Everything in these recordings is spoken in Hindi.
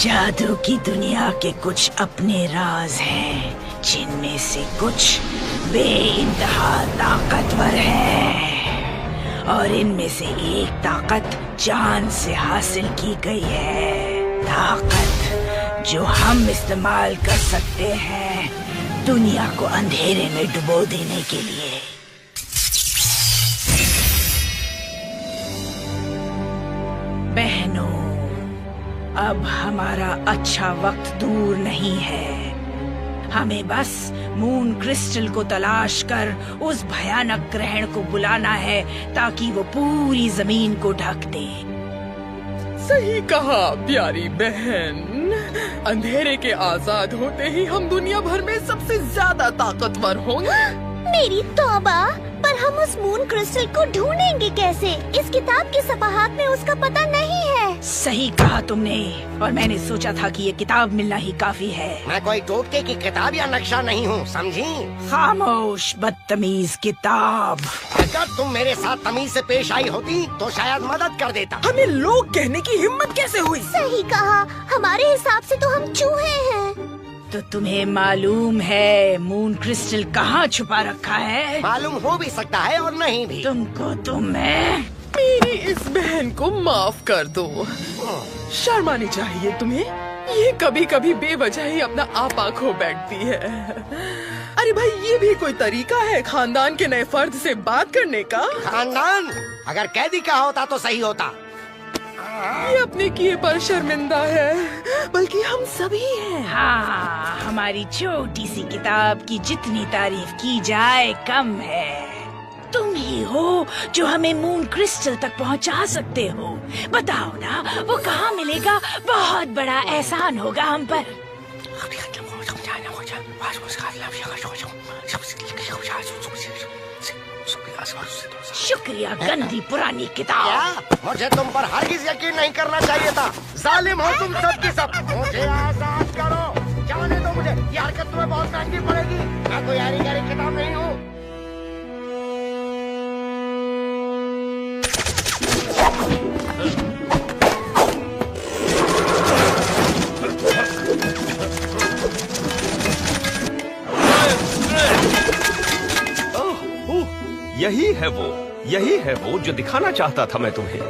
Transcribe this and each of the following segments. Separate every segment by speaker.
Speaker 1: जादू की दुनिया के कुछ अपने राज हैं, जिनमें से कुछ बेइंतहा ताकतवर है और इनमें से एक ताकत जान से हासिल की गई है। ताकत जो हम इस्तेमाल कर सकते हैं दुनिया को अंधेरे में डुबो देने के लिए। बहनों, अब हमारा अच्छा वक्त दूर नहीं है। हमें बस मून क्रिस्टल को तलाश कर उस भयानक ग्रहण को बुलाना है ताकि वो पूरी जमीन को ढक दे।
Speaker 2: सही कहा प्यारी बहन। अंधेरे के आजाद होते ही हम दुनिया भर में सबसे ज्यादा ताकतवर होंगे।
Speaker 3: मेरी तौबा, पर हम उस मून क्रिस्टल को ढूंढेंगे कैसे? इस किताब के सफाहात में उसका पता नहीं है।
Speaker 1: सही कहा तुमने, और मैंने सोचा था कि ये किताब मिलना ही काफी है।
Speaker 4: मैं कोई टोटके की किताब या नक्शा नहीं हूँ, समझी?
Speaker 1: खामोश बदतमीज किताब।
Speaker 4: अगर तुम मेरे साथ तमीज से पेश आई होती तो शायद मदद कर देता।
Speaker 2: हमें लोग कहने की हिम्मत कैसे हुई?
Speaker 3: सही कहा, हमारे हिसाब से तो हम चूहे हैं।
Speaker 1: तो तुम्हें मालूम है मून क्रिस्टल कहाँ छुपा रखा है?
Speaker 4: मालूम हो भी सकता है और नहीं भी।
Speaker 1: तुमको तो मैं
Speaker 2: मेरी इस बहन को माफ कर दो। शर्म आनी चाहिए तुम्हें। ये कभी कभी बेवजह ही अपना आपा खो बैठती है। अरे भाई, ये भी कोई तरीका है खानदान के नए फर्द से बात करने का?
Speaker 4: खानदान? अगर कैदी का होता तो सही होता।
Speaker 2: ये अपने किए पर शर्मिंदा है, बल्कि हम सभी हैं।
Speaker 1: हाँ, हमारी छोटी सी किताब की जितनी तारीफ की जाए कम है। तुम ही हो जो हमें मून क्रिस्टल तक पहुंचा सकते हो। बताओ ना, वो कहाँ मिलेगा? बहुत बड़ा एहसान होगा हम पर। शुक्रिया गंदी पुरानी किताब।
Speaker 4: क्या? मुझे तुम पर हरगिज यकीन नहीं करना चाहिए था। जालिम हो तुम सब की सब। मुझे आजाद करो, जाने दो मुझे। ये हरकत तुम्हें बहुत महंगी पड़ेगी। मैं कोई यारी गहरी किताब नहीं हूँ।
Speaker 5: यही है वो जो दिखाना चाहता था मैं तुम्हें।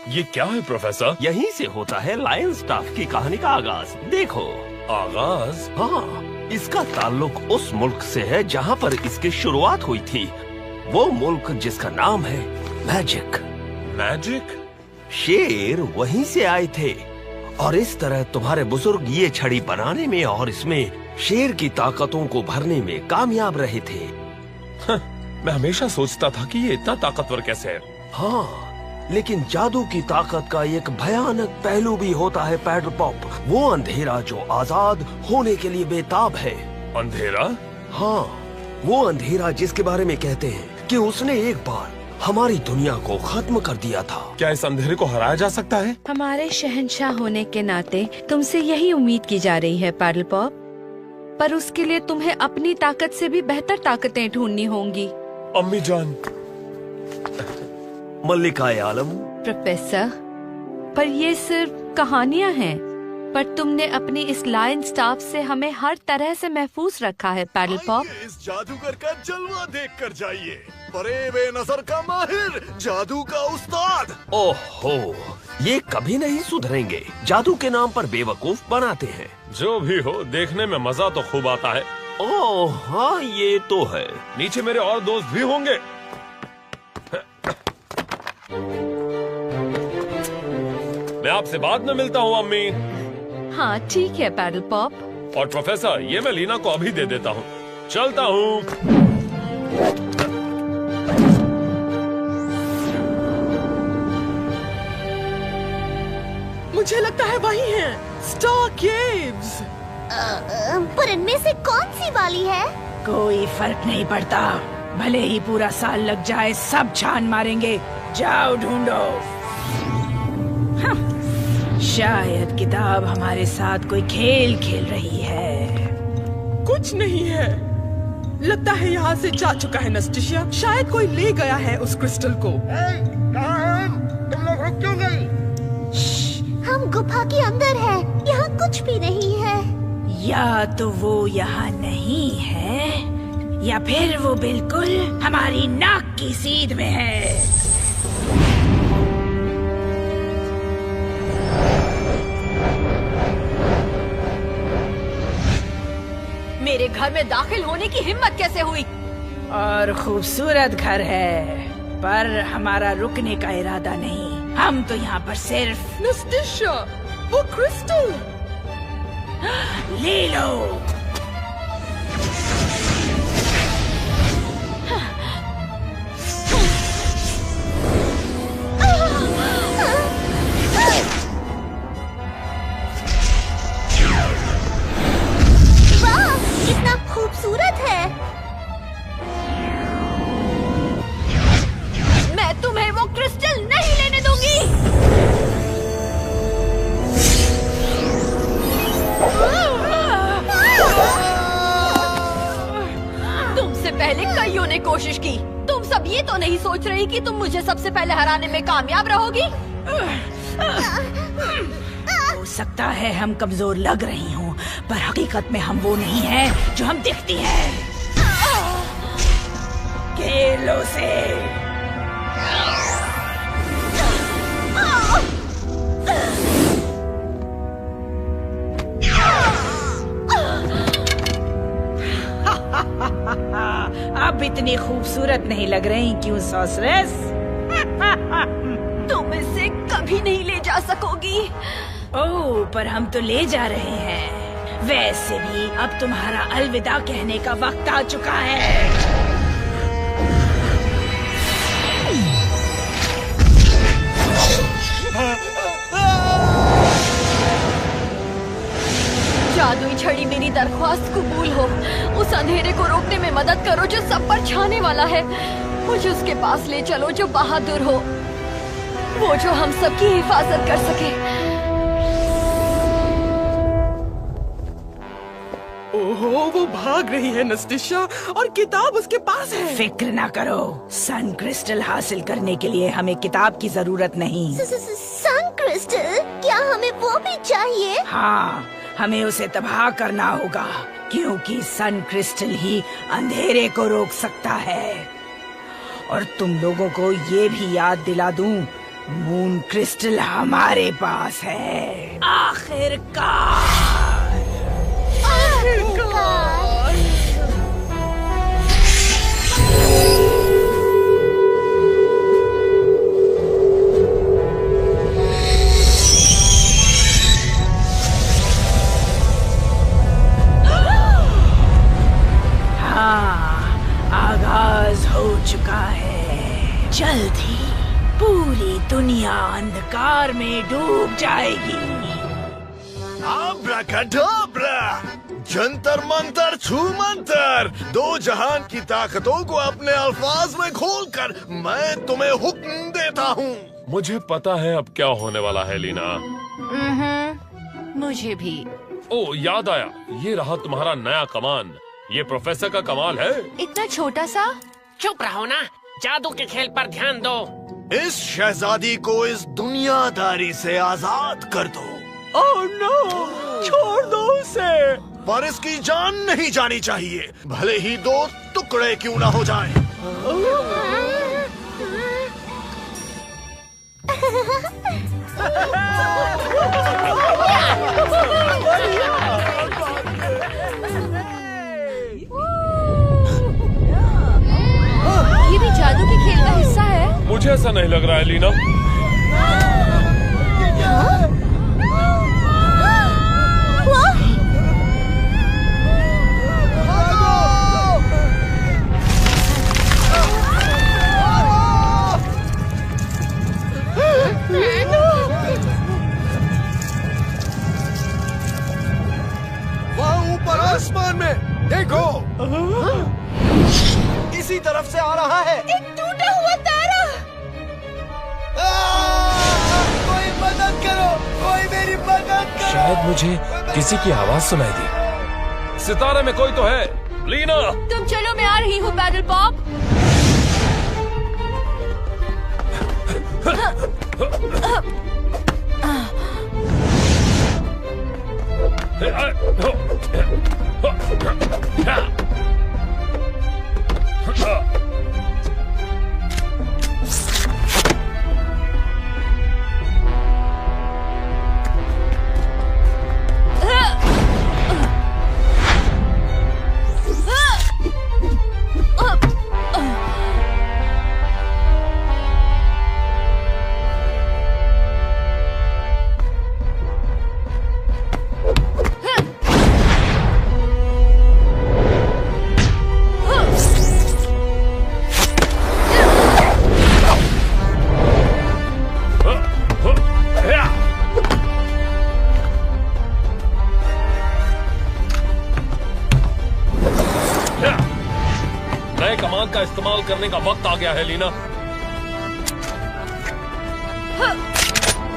Speaker 6: ये क्या है प्रोफेसर?
Speaker 5: यहीं से होता है लायन स्टाफ की कहानी का आगाज। देखो।
Speaker 6: आगाज?
Speaker 5: हाँ, इसका ताल्लुक उस मुल्क से है जहाँ पर इसकी शुरुआत हुई थी। वो मुल्क जिसका नाम है मैजिक।
Speaker 6: मैजिक?
Speaker 5: शेर वहीं से आए थे और इस तरह तुम्हारे बुजुर्ग ये छड़ी बनाने में और इसमें शेर की ताकतों को भरने में कामयाब रहे थे।
Speaker 6: मैं हमेशा सोचता था कि ये इतना ताकतवर कैसे है।
Speaker 5: हाँ, लेकिन जादू की ताकत का एक भयानक पहलू भी होता है पैडल पॉप। वो अंधेरा जो आजाद होने के लिए बेताब है।
Speaker 6: अंधेरा?
Speaker 5: हाँ, वो अंधेरा जिसके बारे में कहते हैं कि उसने एक बार हमारी दुनिया को खत्म कर दिया था।
Speaker 6: क्या इस अंधेरे को हराया जा सकता है?
Speaker 7: हमारे शहंशाह होने के नाते तुमसे यही उम्मीद की जा रही है पैडल पॉप, पर उसके लिए तुम्हें अपनी ताकत से भी बेहतर ताकतें ढूंढनी होंगी।
Speaker 6: अम्मी जान।
Speaker 5: मल्लिका आलम।
Speaker 7: प्रोफेसर, पर ये सिर्फ कहानियाँ हैं, पर तुमने अपनी इस लायन स्टाफ से हमें हर तरह से महफूज रखा है पैडल पॉप।
Speaker 8: इस जादूगर का जलवा देख कर जाइए। परे बेनजर का माहिर, जादू का उस्ताद।
Speaker 5: ओहो, ये कभी नहीं सुधरेंगे। जादू के नाम पर बेवकूफ बनाते हैं।
Speaker 6: जो भी हो, देखने में मजा तो खूब आता है।
Speaker 5: ओह हाँ, ये तो है।
Speaker 6: नीचे मेरे और दोस्त भी होंगे। मैं आपसे बाद में मिलता हूँ अम्मी।
Speaker 7: हाँ ठीक है पैडल पॉप।
Speaker 6: और प्रोफेसर, ये मैं लीना को अभी दे देता हूँ। चलता हूँ।
Speaker 2: मुझे लगता है वही है, स्टार केव्स।
Speaker 3: पर इनमें से कौन सी वाली है?
Speaker 1: कोई फर्क नहीं पड़ता, भले ही पूरा साल लग जाए, सब छान मारेंगे। जाओ ढूंढो। शायद किताब हमारे साथ कोई खेल खेल रही है।
Speaker 2: कुछ नहीं है, लगता है यहाँ से जा चुका है नस्टिशिया। शायद कोई ले गया है उस क्रिस्टल को।
Speaker 4: कहाँ हैं? तुम लोग
Speaker 3: हम गुफा के अंदर है, यहाँ कुछ भी नहीं है।
Speaker 1: या तो वो यहाँ नहीं है या फिर वो बिल्कुल हमारी नाक की सीध में है।
Speaker 7: मेरे घर में दाखिल होने की हिम्मत कैसे हुई?
Speaker 1: और खूबसूरत घर है, पर हमारा रुकने का इरादा नहीं। हम तो यहाँ पर सिर्फ
Speaker 2: नस्टिशा, वो क्रिस्टल
Speaker 1: ले लो।
Speaker 3: वाह, कितना खूबसूरत है।
Speaker 7: मैं तुम्हें वो क्रिस्टल नहीं लेने दूंगी। तुमसे पहले कईयों ने कोशिश की। तुम सब ये तो नहीं सोच रही कि तुम मुझे सबसे पहले हराने में कामयाब रहोगी।
Speaker 1: हो सकता है हम कमजोर लग रही हूँ, पर हकीकत में हम वो नहीं हैं जो हम दिखती हैं। खेलो से अब इतनी खूबसूरत नहीं लग रही क्यों सॉसरेस?
Speaker 7: तुम इसे कभी नहीं ले जा सकोगी।
Speaker 1: ओह, पर हम तो ले जा रहे हैं। वैसे भी अब तुम्हारा अलविदा कहने का वक्त आ चुका है।
Speaker 7: जादुई छड़ी मेरी दरख्वास्त कबूल हो। उस अंधेरे को रोकने में मदद करो जो सब पर छाने वाला है। मुझे उसके पास ले चलो जो बहादुर हो, वो जो हम सबकी हिफाजत कर सके।
Speaker 2: ओहो, वो भाग रही है नस्टिशा, और किताब उसके पास है।
Speaker 1: फिक्र ना करो, सन क्रिस्टल हासिल करने के लिए हमें किताब की जरूरत नहीं।
Speaker 3: सन क्रिस्टल? क्या हमें वो भी चाहिए?
Speaker 1: हाँ, हमें उसे तबाह करना होगा, क्योंकि सन क्रिस्टल ही अंधेरे को रोक सकता है। और तुम लोगों को ये भी याद दिला दूं, मून क्रिस्टल हमारे पास है। आखिरकार। आगाज हो चुका है। जल्द ही पूरी दुनिया अंधकार में डूब जाएगी।
Speaker 8: आब्राकाडाब्रा, जंतर मंतर छू मंतर, दो जहान की ताकतों को अपने अल्फाज में खोलकर मैं तुम्हें हुक्म देता हूँ।
Speaker 6: मुझे पता है अब क्या होने वाला है लीना।
Speaker 7: मुझे भी।
Speaker 6: ओ, याद आया, ये रहा तुम्हारा नया कमान। ये प्रोफेसर का कमाल है।
Speaker 7: इतना छोटा सा।
Speaker 9: चुप रहो ना, जादू के खेल पर ध्यान दो।
Speaker 8: इस शहजादी को इस दुनियादारी से आजाद कर दो।
Speaker 5: ओह नो, छोड़ दो उसे।
Speaker 8: पर इसकी जान नहीं जानी चाहिए, भले ही दो टुकड़े क्यों ना हो जाएं।
Speaker 7: ये भी जादू के खेल का हिस्सा है।
Speaker 6: मुझे ऐसा नहीं लग रहा है लीना।
Speaker 4: वहाँ ऊपर आसमान में देखो, इसी तरफ से आ रहा है।
Speaker 3: एक टूटा हुआ तारा।
Speaker 4: कोई मदद करो, कोई मेरी मदद करो।
Speaker 6: शायद मुझे किसी की आवाज सुनाई दी। सितारे में कोई तो है। लीना,
Speaker 7: तुम चलो, मैं आ रही हूँ पैडल पॉप।
Speaker 6: का इस्तेमाल करने का वक्त आ गया है लीना।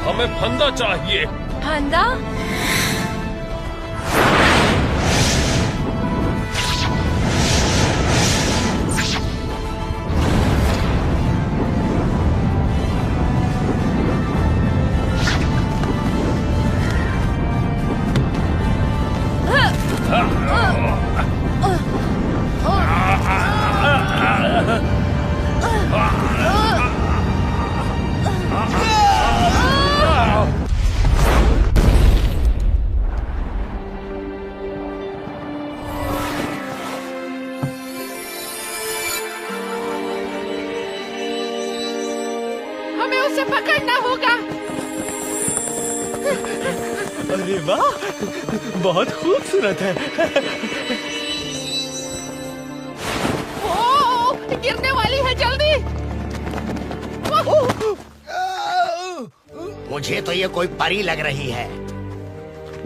Speaker 6: हमें फंदा चाहिए।
Speaker 7: फंदा?
Speaker 2: पकड़ना होगा।
Speaker 10: अरे वाह, बहुत खूबसूरत है।
Speaker 2: ओ, गिरने वाली है, जल्दी।
Speaker 4: मुझे तो ये कोई परी लग रही है।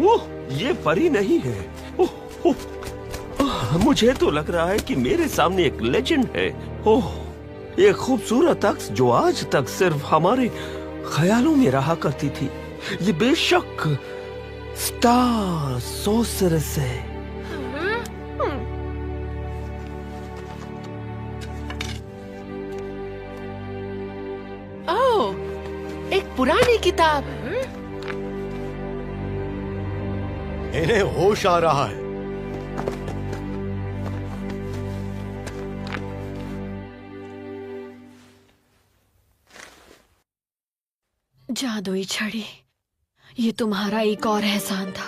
Speaker 5: ओह, ये परी नहीं है। मुझे तो लग रहा है कि मेरे सामने एक लेजेंड है। ओह, एक खूबसूरत अक्स जो आज तक सिर्फ हमारे ख्यालों में रहा करती थी। ये बेशक स्टार सोर्सरस है।
Speaker 2: ओह, एक पुरानी किताब।
Speaker 4: इन्हें होश आ रहा है।
Speaker 7: जादुई छड़ी, ये तुम्हारा एक और एहसान था।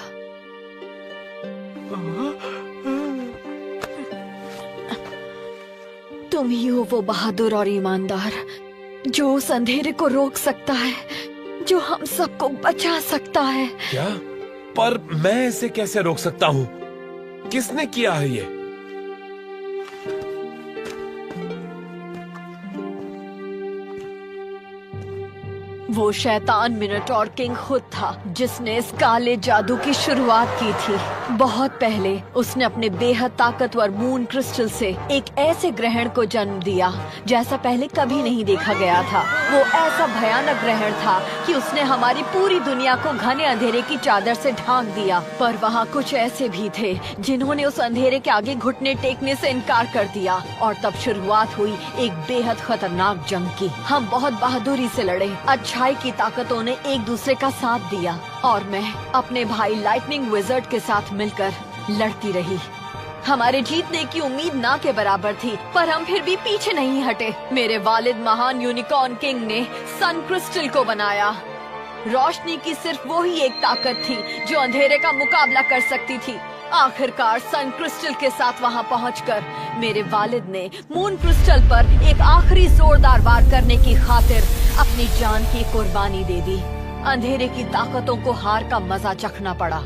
Speaker 7: तुम ही हो वो बहादुर और ईमानदार जो उस अंधेरे को रोक सकता है, जो हम सबको बचा सकता है।
Speaker 6: क्या? पर मैं इसे कैसे रोक सकता हूँ? किसने किया है ये?
Speaker 7: वो शैतान मिनोटॉर किंग खुद था जिसने इस काले जादू की शुरुआत की थी। बहुत पहले उसने अपने बेहद ताकतवर मून क्रिस्टल से एक ऐसे ग्रहण को जन्म दिया जैसा पहले कभी नहीं देखा गया था। वो ऐसा भयानक ग्रहण था कि उसने हमारी पूरी दुनिया को घने अंधेरे की चादर से ढांक दिया। पर वहाँ कुछ ऐसे भी थे जिन्होंने उस अंधेरे के आगे घुटने टेकने से इनकार कर दिया, और तब शुरुआत हुई एक बेहद खतरनाक जंग की। हम बहुत बहादुरी से लड़े, अच्छाई की ताकतों ने एक दूसरे का साथ दिया, और मैं अपने भाई लाइटनिंग विज़र्ड के साथ मिलकर लड़ती रही। हमारे जीतने की उम्मीद ना के बराबर थी, पर हम फिर भी पीछे नहीं हटे। मेरे वालिद महान यूनिकॉर्न किंग ने सन क्रिस्टल को बनाया। रोशनी की सिर्फ वो ही एक ताकत थी जो अंधेरे का मुकाबला कर सकती थी। आखिरकार सन क्रिस्टल के साथ वहां पहुंचकर मेरे वालिद ने मून क्रिस्टल पर एक आखिरी जोरदार वार करने की खातिर अपनी जान की कुर्बानी दे दी। अंधेरे की ताकतों को हार का मजा चखना पड़ा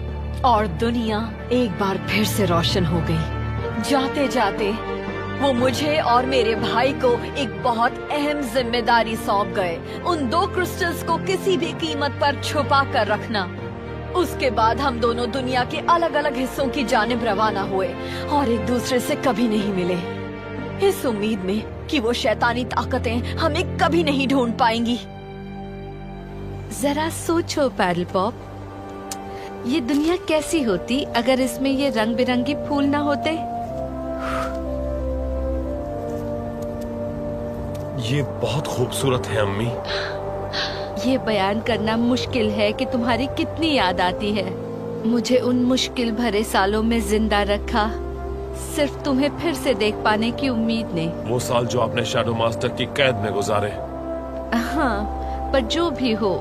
Speaker 7: और दुनिया एक बार फिर से रोशन हो गई। जाते जाते वो मुझे और मेरे भाई को एक बहुत अहम जिम्मेदारी सौंप गए, उन दो क्रिस्टल्स को किसी भी कीमत पर छुपा कर रखना। उसके बाद हम दोनों दुनिया के अलग अलग हिस्सों की जानिब रवाना हुए और एक दूसरे से कभी नहीं मिले, इस उम्मीद में कि वो शैतानी ताकतें हमें कभी नहीं ढूंढ पाएंगी।
Speaker 11: जरा सोचो पैडल पॉप, ये दुनिया कैसी होती अगर इसमें ये रंग बिरंगे फूल ना होते?
Speaker 6: ये बहुत खूबसूरत है अम्मी।
Speaker 11: ये बयान करना मुश्किल है कि तुम्हारी कितनी याद आती है। मुझे उन मुश्किल भरे सालों में जिंदा रखा सिर्फ तुम्हें फिर से देख पाने की उम्मीद ने।
Speaker 6: वो साल जो आपने शैडो मास्टर की कैद में गुजारे।
Speaker 11: हाँ, पर जो भी हो,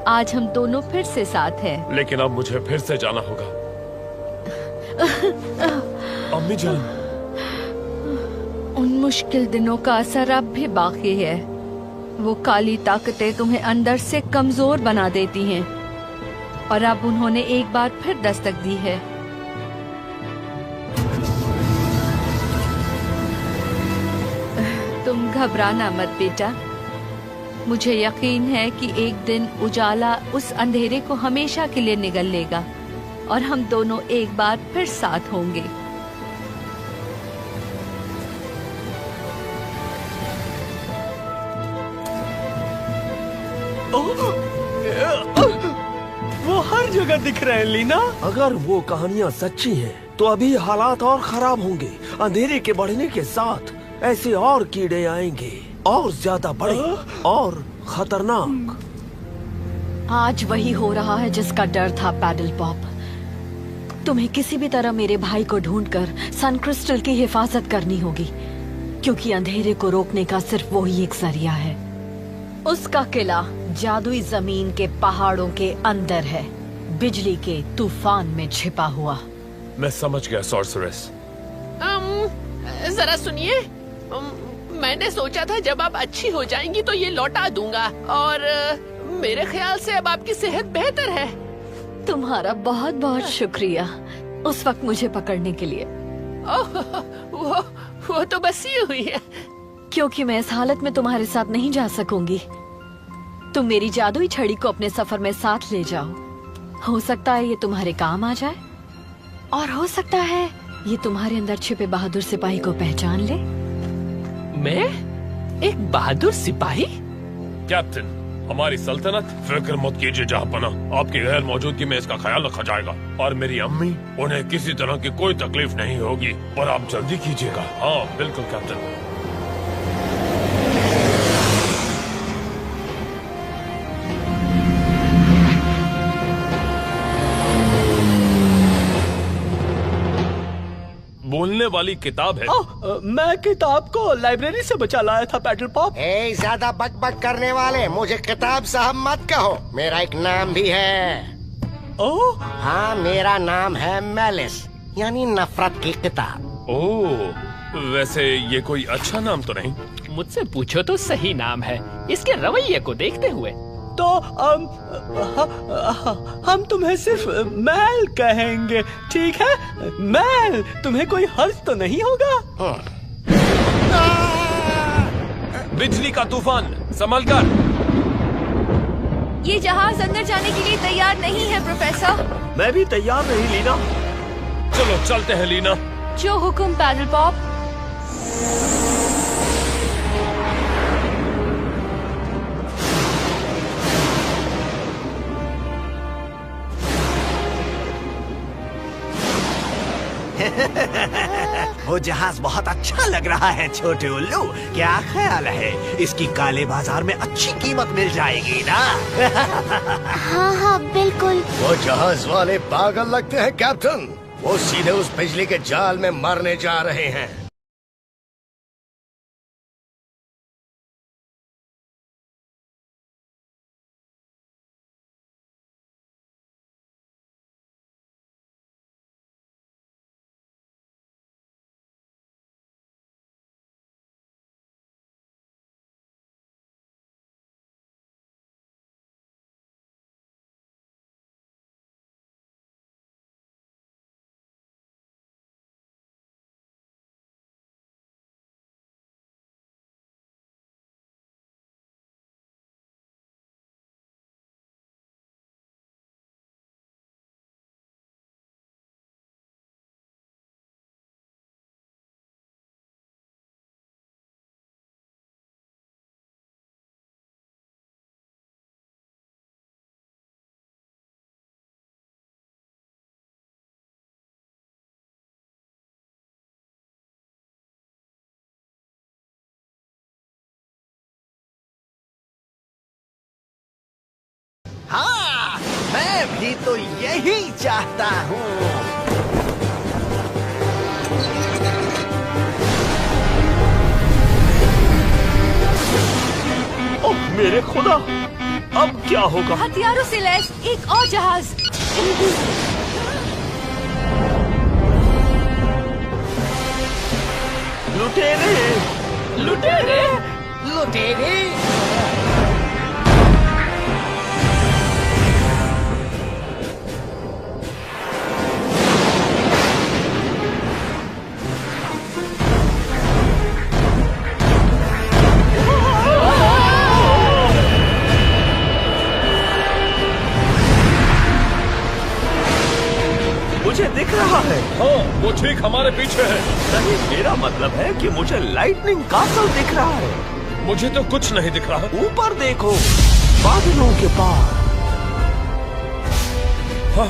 Speaker 11: आज हम दोनों फिर से साथ हैं।
Speaker 6: लेकिन अब मुझे फिर से जाना होगा। अम्मी जान,
Speaker 11: उन मुश्किल दिनों का असर अब भी बाकी है। वो काली ताकतें तुम्हें अंदर से कमजोर बना देती हैं, और अब उन्होंने एक बार फिर दस्तक दी है। तुम घबराना मत बेटा। मुझे यकीन है कि एक दिन उजाला उस अंधेरे को हमेशा के लिए निगल लेगा और हम दोनों एक बार फिर साथ होंगे।
Speaker 10: वो हर जगह दिख रहे हैं लीना।
Speaker 5: अगर वो कहानियाँ सच्ची हैं, तो अभी हालात और खराब होंगे। अंधेरे के बढ़ने के साथ ऐसे और कीड़े आएंगे, और ज्यादा बड़े और खतरनाक।
Speaker 7: आज वही हो रहा है जिसका डर था पैडल पॉप। तुम्हें किसी भी तरह मेरे भाई को ढूंढकर सन क्रिस्टल की हिफाजत करनी होगी, क्योंकि अंधेरे को रोकने का सिर्फ वही एक जरिया है। उसका किला जादुई जमीन के पहाड़ों के अंदर है, बिजली के तूफान में छिपा हुआ।
Speaker 6: मैं समझ गया सॉर्सरेस।
Speaker 9: जरा सुनिए, मैंने सोचा था जब आप अच्छी हो जाएंगी तो ये लौटा दूंगा, और मेरे ख्याल से अब आपकी सेहत बेहतर है।
Speaker 7: तुम्हारा बहुत बहुत शुक्रिया उस वक्त मुझे पकड़ने के लिए।
Speaker 9: ओह, वो तो बस ही हुई है।
Speaker 7: क्योंकि मैं इस हालत में तुम्हारे साथ नहीं जा सकूंगी। तुम मेरी जादुई छड़ी को अपने सफर में साथ ले जाओ। हो सकता है ये तुम्हारे काम आ जाए, और हो सकता है ये तुम्हारे अंदर छिपे बहादुर सिपाही को पहचान ले।
Speaker 9: मैं एक बहादुर सिपाही?
Speaker 6: कैप्टन, हमारी सल्तनत, फिक्र मत कीजिए जहाँपना, आपकी गैर मौजूदगी में इसका ख्याल रखा जाएगा। और मेरी अम्मी, उन्हें किसी तरह की कोई तकलीफ नहीं होगी, और आप जल्दी कीजिएगा। हाँ बिल्कुल कैप्टन। बोलने वाली किताब है।
Speaker 10: मैं किताब को लाइब्रेरी से बचा लाया था पैडल पॉप।
Speaker 4: ज्यादा बकबक करने वाले, मुझे किताब साहब मत कहो। मेरा एक नाम भी है।
Speaker 10: ओह
Speaker 4: हाँ, मेरा नाम है मैलिस, यानी नफरत की किताब।
Speaker 6: ओह, वैसे ये कोई अच्छा नाम तो नहीं?
Speaker 9: मुझसे पूछो तो सही नाम है, इसके रवैये को देखते हुए।
Speaker 10: तो हम तुम्हें सिर्फ मैल कहेंगे, ठीक है? मैल, तुम्हें कोई हर्ज तो नहीं होगा?
Speaker 6: बिजली का तूफान, संभल कर।
Speaker 11: ये जहाज अंदर जाने के लिए तैयार नहीं है प्रोफेसर।
Speaker 5: मैं भी तैयार नहीं लीना।
Speaker 6: चलो चलते हैं लीना।
Speaker 11: जो हुक्म पैडल पॉप।
Speaker 12: वो जहाज बहुत अच्छा लग रहा है छोटे उल्लू। क्या ख्याल है, इसकी काले बाजार में अच्छी कीमत मिल जाएगी ना?
Speaker 3: हाँ हाँ बिल्कुल।
Speaker 8: वो जहाज वाले पागल लगते हैं कैप्टन। वो सीधे उस बिजली के जाल में मरने जा रहे हैं।
Speaker 12: भी तो यही चाहता हूँ।
Speaker 5: ओह मेरे खुदा, अब क्या होगा?
Speaker 11: हथियारों से लैस एक और जहाज।
Speaker 5: लुटेरे, लुटेरे,
Speaker 4: लुटेरे।
Speaker 5: मुझे दिख रहा है।
Speaker 6: हाँ, वो ठीक हमारे पीछे है।
Speaker 5: नहीं, मेरा मतलब है कि मुझे लाइटनिंग कासल दिख रहा है।
Speaker 6: मुझे तो कुछ नहीं दिख रहा।
Speaker 5: ऊपर देखो, बादलों के पार।
Speaker 6: हाँ,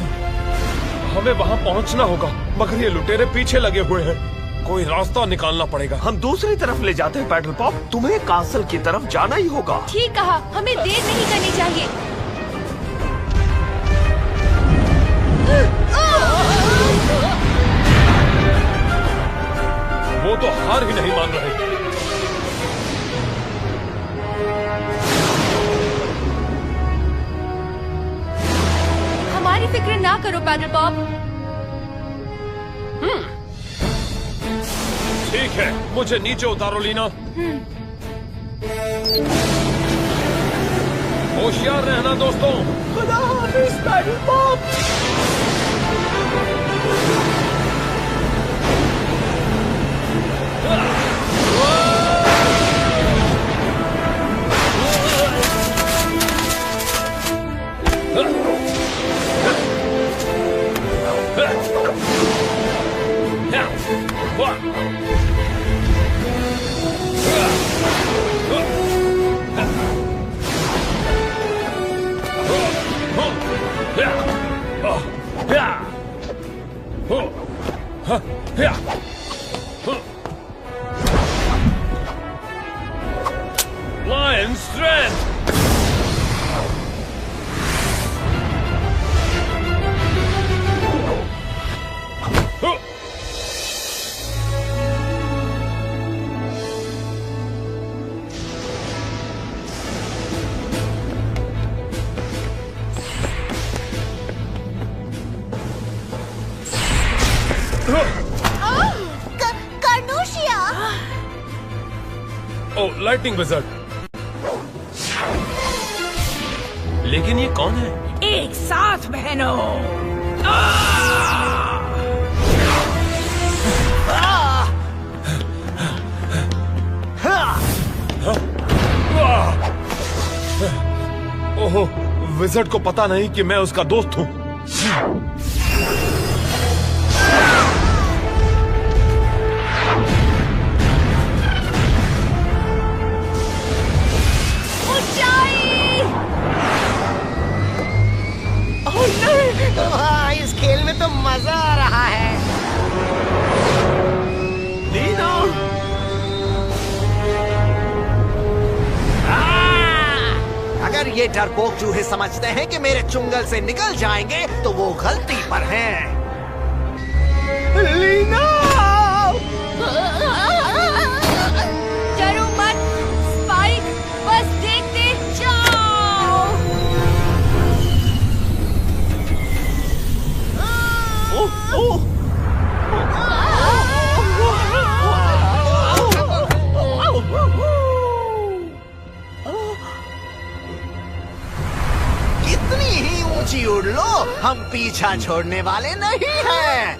Speaker 6: हमें वहाँ पहुँचना होगा, मगर ये लुटेरे पीछे लगे हुए हैं। कोई रास्ता निकालना पड़ेगा।
Speaker 5: हम दूसरी तरफ ले जाते हैं पैडल पॉप। तुम्हें कासल की तरफ जाना ही होगा।
Speaker 11: ठीक कहा, हमें देर नहीं करनी चाहिए।
Speaker 6: वो तो हार ही नहीं मान रहे।
Speaker 11: हमारी फिक्र ना करो पैडल पॉप।
Speaker 6: ठीक है, मुझे नीचे उतारो लीना। होशियार रहना दोस्तों।
Speaker 5: खुदा हाफिज पैडल पॉप।
Speaker 6: Lion strength.
Speaker 3: कार्नोशिया।
Speaker 6: ओह, लाइटनिंग विज़र्ड। लेकिन ये कौन है?
Speaker 1: एक साथ बहनों।
Speaker 6: ओह, विज़र्ड को पता नहीं कि मैं उसका दोस्त हूँ।
Speaker 4: हाँ, इस खेल में तो मजा आ रहा है।
Speaker 5: लीना,
Speaker 12: अगर ये डरपोक चूहे समझते हैं कि मेरे चुंगल से निकल जाएंगे तो वो गलती पर हैं।
Speaker 5: लीना,
Speaker 11: डरो मत स्पाइक, बस देखते जाओ।
Speaker 12: कितनी ही ऊंची उड़ लो, हम पीछा छोड़ने वाले नहीं हैं।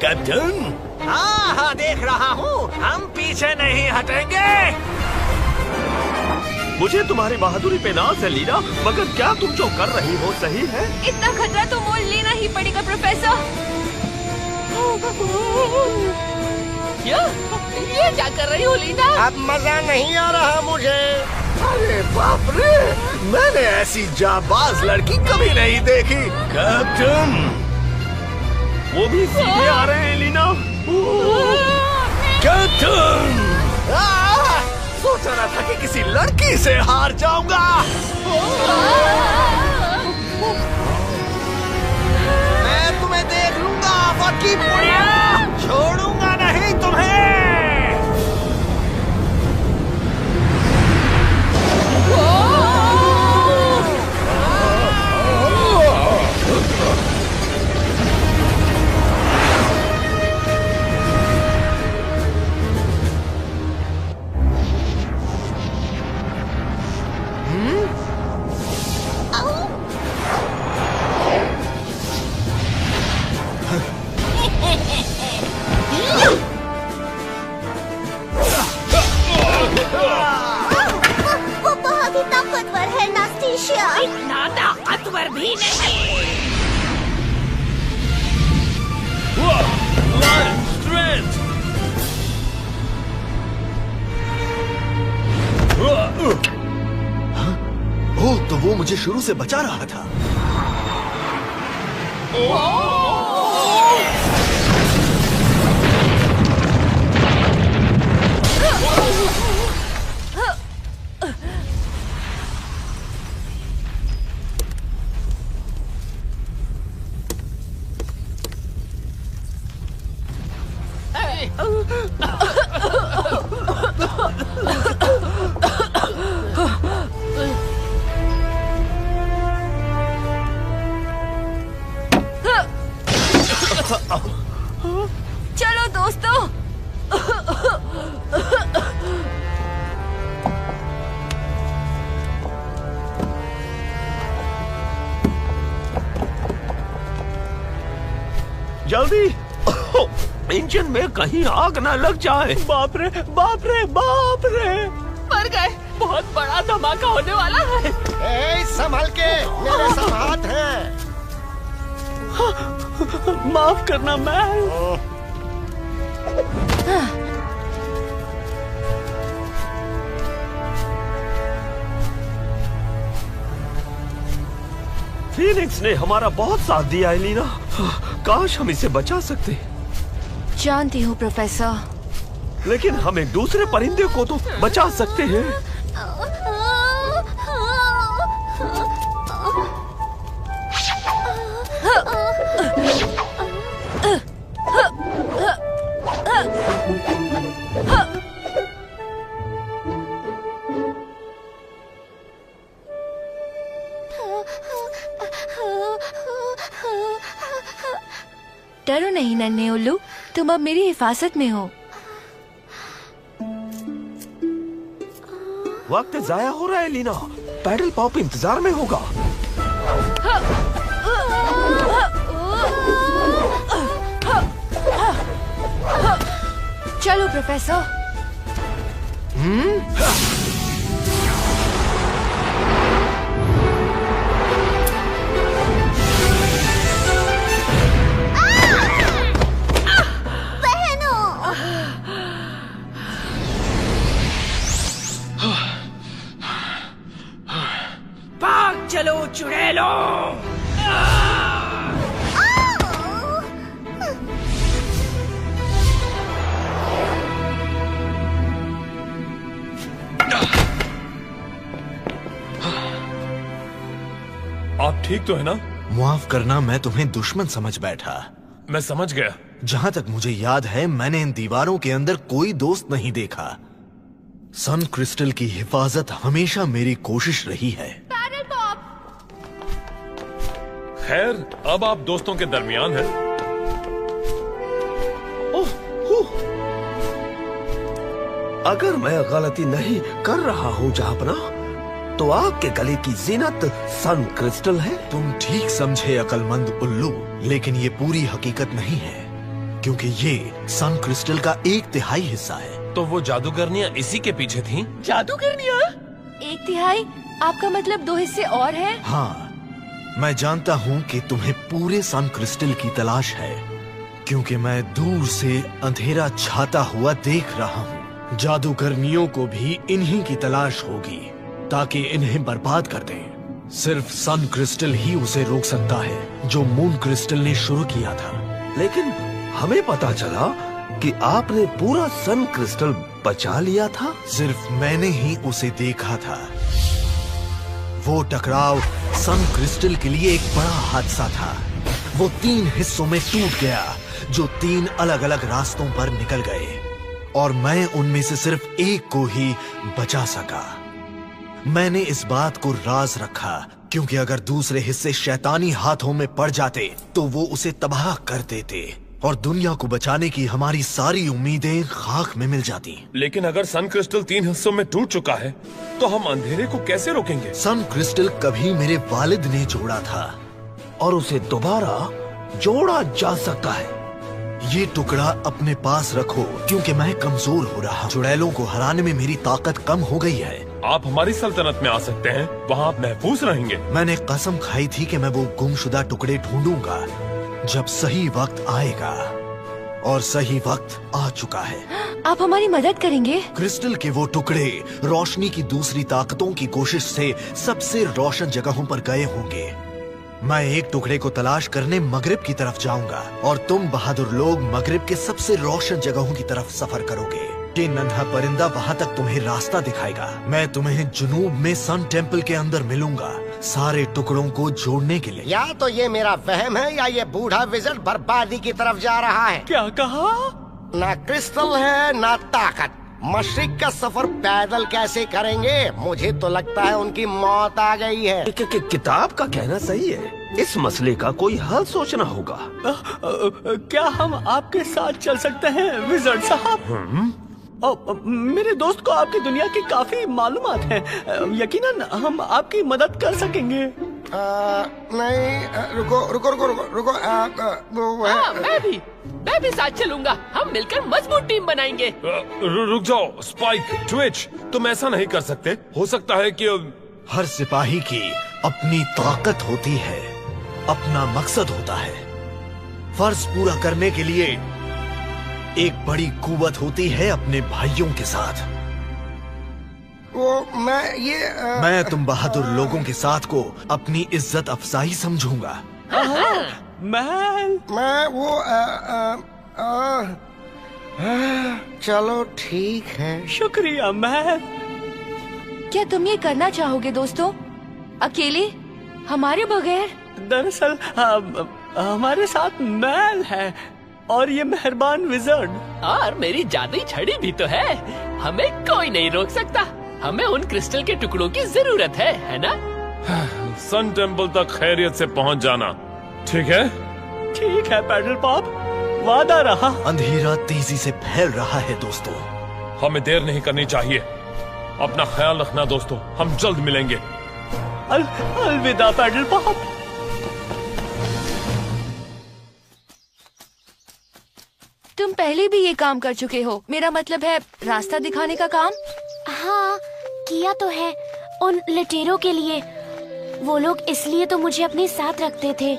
Speaker 8: कैप्टन,
Speaker 12: हाँ हाँ, देख रहा हूँ, हम पीछे नहीं हटेंगे।
Speaker 5: मुझे तुम्हारी बहादुरी पे नाज है लीना, मगर क्या तुम जो कर रही हो सही है?
Speaker 11: इतना खतरा तो मोल लेना ही पड़ेगा प्रोफेसर।
Speaker 9: ये क्या कर रही हो लीना?
Speaker 4: अब मजा नहीं आ रहा मुझे।
Speaker 8: अरे बाप रे, मैंने ऐसी जाबाज लड़की कभी नहीं देखी। कैप्टन,
Speaker 5: वो भी सीधे आ रहे हैं एलिना।
Speaker 8: कैप्टन, सोच रहा था कि किसी लड़की से हार जाऊंगा। मैं तुम्हें देख लूंगा, फकी बुढ़िया, छोड़ूंगा नहीं तुम्हें।
Speaker 3: वो बहुत ही ताकतवर है नास्टेशिया।
Speaker 1: इतना ताकतवर भी नहीं।
Speaker 8: ओह, तो वो मुझे शुरू से बचा रहा था।
Speaker 11: चलो दोस्तों।
Speaker 5: जल्दी, इंजन में कहीं आग ना लग जाए।
Speaker 10: बाप रे बाप रे बाप रे।
Speaker 9: मर गए, बहुत बड़ा धमाका होने वाला है।
Speaker 4: संभल के, मेरे सब हाथ हैं।
Speaker 10: माफ करना मैल।
Speaker 5: फीनिक्स ने हमारा बहुत साथ दिया एलिना, काश हम इसे बचा सकते।
Speaker 11: जानती हूँ प्रोफेसर,
Speaker 5: लेकिन हम एक दूसरे परिंदे को तो बचा सकते हैं।
Speaker 11: डरो नहीं नन्हे उल्लू, तुम अब मेरी हिफाजत में हो।
Speaker 5: वक्त जाया हो रहा है एलिना, पैडल पॉप इंतजार में होगा।
Speaker 11: चलो प्रोफेसर।
Speaker 1: भाग चलो चुड़ैलो।
Speaker 6: आप ठीक तो है ना?
Speaker 12: माफ करना, मैं तुम्हें दुश्मन समझ बैठा।
Speaker 6: मैं समझ गया।
Speaker 12: जहाँ तक मुझे याद है, मैंने इन दीवारों के अंदर कोई दोस्त नहीं देखा। सन क्रिस्टल की हिफाजत हमेशा मेरी कोशिश रही है।
Speaker 6: खैर, अब आप दोस्तों के दरमियान हैं।
Speaker 5: अगर मैं गलती नहीं कर रहा हूँ जहापना, तो आपके गले की जीनत सन क्रिस्टल है।
Speaker 12: तुम ठीक समझे अकलमंद उल्लू, लेकिन ये पूरी हकीकत नहीं है, क्योंकि ये सन क्रिस्टल का 1/3 हिस्सा है।
Speaker 6: तो वो जादूगरनियां इसी के पीछे थीं?
Speaker 9: जादूगरनियां?
Speaker 11: 1/3? आपका मतलब 2 हिस्से और हैं?
Speaker 12: हाँ, मैं जानता हूँ कि तुम्हें पूरे सन क्रिस्टल की तलाश है, क्योंकि मैं दूर से अंधेरा छाता हुआ देख रहा हूँ। जादूगरनियों को भी इन्हीं की तलाश होगी, ताकि इन्हें बर्बाद कर दें। सिर्फ सन क्रिस्टल ही उसे रोक सकता है, जो मून क्रिस्टल ने शुरू किया था।
Speaker 5: लेकिन हमें पता चला कि आपने पूरा सन क्रिस्टल बचा लिया था।
Speaker 12: सिर्फ मैंने ही उसे देखा था। वो टकराव सन क्रिस्टल के लिए एक बड़ा हादसा था। वो 3 हिस्सों में टूट गया, जो 3 अलग अलग रास्तों पर निकल गए, और मैं उनमें से सिर्फ एक को ही बचा सका। मैंने इस बात को राज रखा, क्योंकि अगर दूसरे हिस्से शैतानी हाथों में पड़ जाते तो वो उसे तबाह कर देते और दुनिया को बचाने की हमारी सारी उम्मीदें खाक में मिल जाती।
Speaker 6: लेकिन अगर सन क्रिस्टल 3 हिस्सों में टूट चुका है तो हम अंधेरे को कैसे रोकेंगे?
Speaker 12: सन क्रिस्टल कभी मेरे वालिद ने जोड़ा था,
Speaker 5: और उसे दोबारा जोड़ा जा सकता है।
Speaker 12: ये टुकड़ा अपने पास रखो, क्योंकि मैं कमजोर हो रहा हूँ। चुड़ैलों को हराने में मेरी ताकत कम हो गई है।
Speaker 6: आप हमारी सल्तनत में आ सकते हैं, वहाँ आप महफूज रहेंगे।
Speaker 12: मैंने कसम खाई थी कि मैं वो गुमशुदा टुकड़े ढूंढूंगा जब सही वक्त आएगा, और सही वक्त आ चुका है।
Speaker 7: आप हमारी मदद करेंगे?
Speaker 12: क्रिस्टल के वो टुकड़े रोशनी की दूसरी ताकतों की कोशिश से सबसे रोशन जगहों पर गए होंगे। मैं एक टुकड़े को तलाश करने मगरिब की तरफ जाऊंगा, और तुम बहादुर लोग मगरिब के सबसे रोशन जगहों की तरफ सफर करोगे। ये नन्हा परिंदा वहाँ तक तुम्हें रास्ता दिखाएगा। मैं तुम्हें जुनूब में सन टेम्पल के अंदर मिलूंगा, सारे टुकड़ों को जोड़ने के लिए।
Speaker 4: या तो ये मेरा वहम है, या ये बूढ़ा विज़र्ड बर्बादी की तरफ जा रहा है।
Speaker 10: क्या कहा?
Speaker 4: ना क्रिस्टल है ना ताकत। मशरिक का सफर पैदल कैसे करेंगे? मुझे तो लगता है उनकी मौत आ गई है।
Speaker 5: किताब का कहना सही है। इस मसले का कोई हल सोचना होगा।
Speaker 10: क्या हम आपके साथ चल सकते हैं विज़र्ड साहब? मेरे दोस्त को आपकी दुनिया की काफी मालूमात हैं। यकीनन हम आपकी मदद कर सकेंगे।
Speaker 4: नहीं, रुको रुको रुको रुको रुको।
Speaker 9: मैं भी साथ चलूंगा। हम मिलकर मजबूत टीम बनाएंगे।
Speaker 6: रुक जाओ स्पाइक, ट्विच, तुम ऐसा नहीं कर सकते। हो सकता है कि
Speaker 12: हर सिपाही की अपनी ताकत होती है, अपना मकसद होता है। फर्ज पूरा करने के लिए एक बड़ी कुव्वत होती है अपने भाइयों के साथ। मैं तुम बहादुर लोगों के साथ को अपनी इज्जत अफजाई समझूंगा।
Speaker 4: मैं वो चलो ठीक है।
Speaker 10: शुक्रिया मैल।
Speaker 7: क्या तुम ये करना चाहोगे दोस्तों, अकेले, हमारे बगैर?
Speaker 10: दरअसल हमारे साथ मैल है, और ये मेहरबान विज़र्ड।
Speaker 9: और मेरी जादुई छड़ी भी तो है। हमें कोई नहीं रोक सकता। हमें उन क्रिस्टल के टुकड़ों की जरूरत है ना?
Speaker 6: सन टेम्पल तक खैरियत से पहुंच जाना। ठीक है?
Speaker 10: ठीक है पैडल पॉप, वादा रहा।
Speaker 12: अंधेरा तेजी से फैल रहा है दोस्तों।
Speaker 6: हमें देर नहीं करनी चाहिए। अपना ख्याल रखना दोस्तों, हम जल्द मिलेंगे।
Speaker 10: अलविदा पैडल पॉप।
Speaker 7: तुम पहले भी ये काम कर चुके हो, मेरा मतलब है रास्ता दिखाने का काम।
Speaker 3: हाँ, किया तो है उन लुटेरों के लिए। वो लोग इसलिए तो मुझे अपने साथ रखते थे,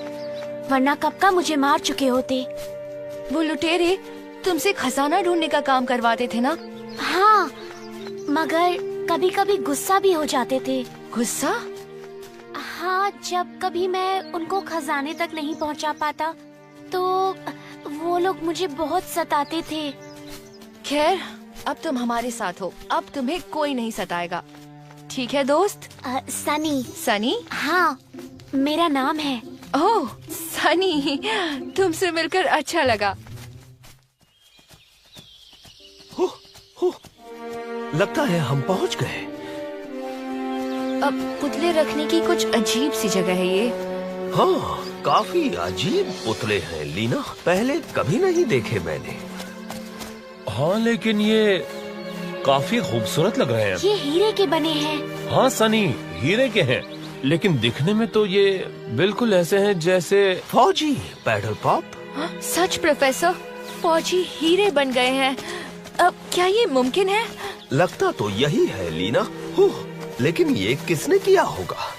Speaker 3: वरना कब का मुझे मार चुके होते।
Speaker 7: वो लुटेरे तुमसे खजाना ढूंढने का काम करवाते थे ना?
Speaker 3: हाँ, मगर कभी कभी गुस्सा भी हो जाते थे।
Speaker 7: गुस्सा?
Speaker 3: हाँ, जब कभी मैं उनको खजाने तक नहीं पहुंचा पाता तो वो लोग मुझे बहुत सताते थे।
Speaker 7: खैर, अब तुम हमारे साथ हो, अब तुम्हें कोई नहीं सताएगा। ठीक है दोस्त?
Speaker 3: सनी।
Speaker 7: सनी?
Speaker 3: हाँ, मेरा नाम है।
Speaker 7: ओह सनी, तुमसे मिलकर अच्छा लगा।
Speaker 5: लगता है हम पहुंच गए।
Speaker 7: अब पुतले रखने की कुछ अजीब सी जगह है ये।
Speaker 5: हाँ, काफी अजीब पुतले हैं लीना, पहले कभी नहीं देखे मैंने।
Speaker 6: हाँ, लेकिन ये काफी खूबसूरत लग रहे हैं।
Speaker 3: ये हीरे के बने हैं।
Speaker 6: हाँ सनी, हीरे के हैं, लेकिन दिखने में तो ये बिल्कुल ऐसे हैं जैसे
Speaker 5: फौजी पैडल पॉप।
Speaker 7: सच प्रोफेसर, फौजी हीरे बन गए हैं। अब क्या ये मुमकिन है?
Speaker 5: लगता तो यही है लीना, लेकिन ये किसने किया होगा?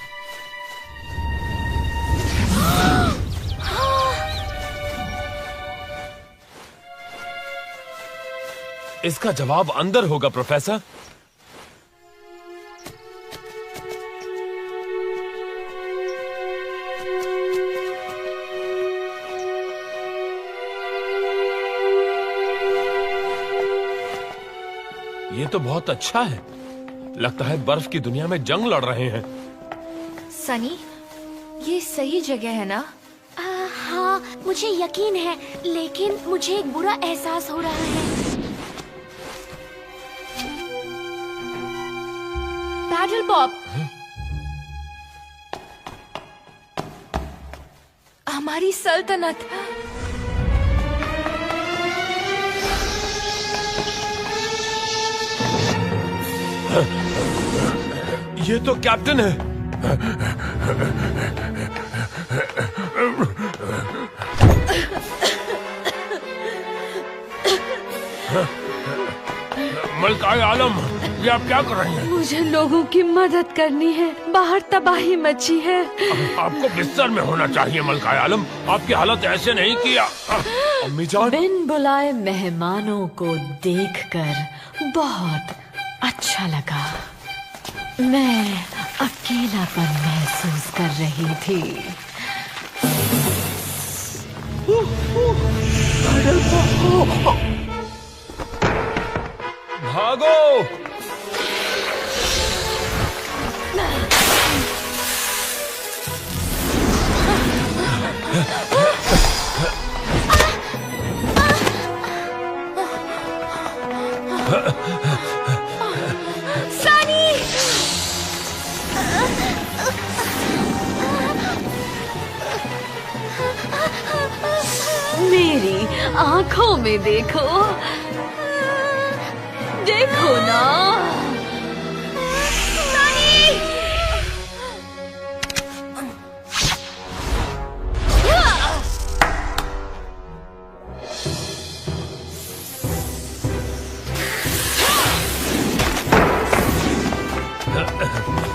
Speaker 6: इसका जवाब अंदर होगा प्रोफेसर। ये तो बहुत अच्छा है। लगता है बर्फ की दुनिया में जंग लड़ रहे हैं।
Speaker 11: सनी, ये सही जगह है ना?
Speaker 3: हाँ, मुझे यकीन है, लेकिन मुझे एक बुरा एहसास हो रहा है।
Speaker 11: पैडल पॉप, हमारी सल्तनत।
Speaker 6: ये तो कैप्टन है। मलकाए आलम, ये आप क्या कर रही हैं?
Speaker 11: मुझे लोगों की मदद करनी है, बाहर तबाही मची है।
Speaker 6: आपको बिस्तर में होना चाहिए मलकाए आलम, आपकी हालत ऐसे नहीं कि अम्मी जान।
Speaker 11: बिन बुलाए मेहमानों को देखकर बहुत अच्छा लगा। मैं अकेलापन महसूस कर रही थी।
Speaker 6: भागो!
Speaker 11: मेरी आंखों में देखो, देखो ना।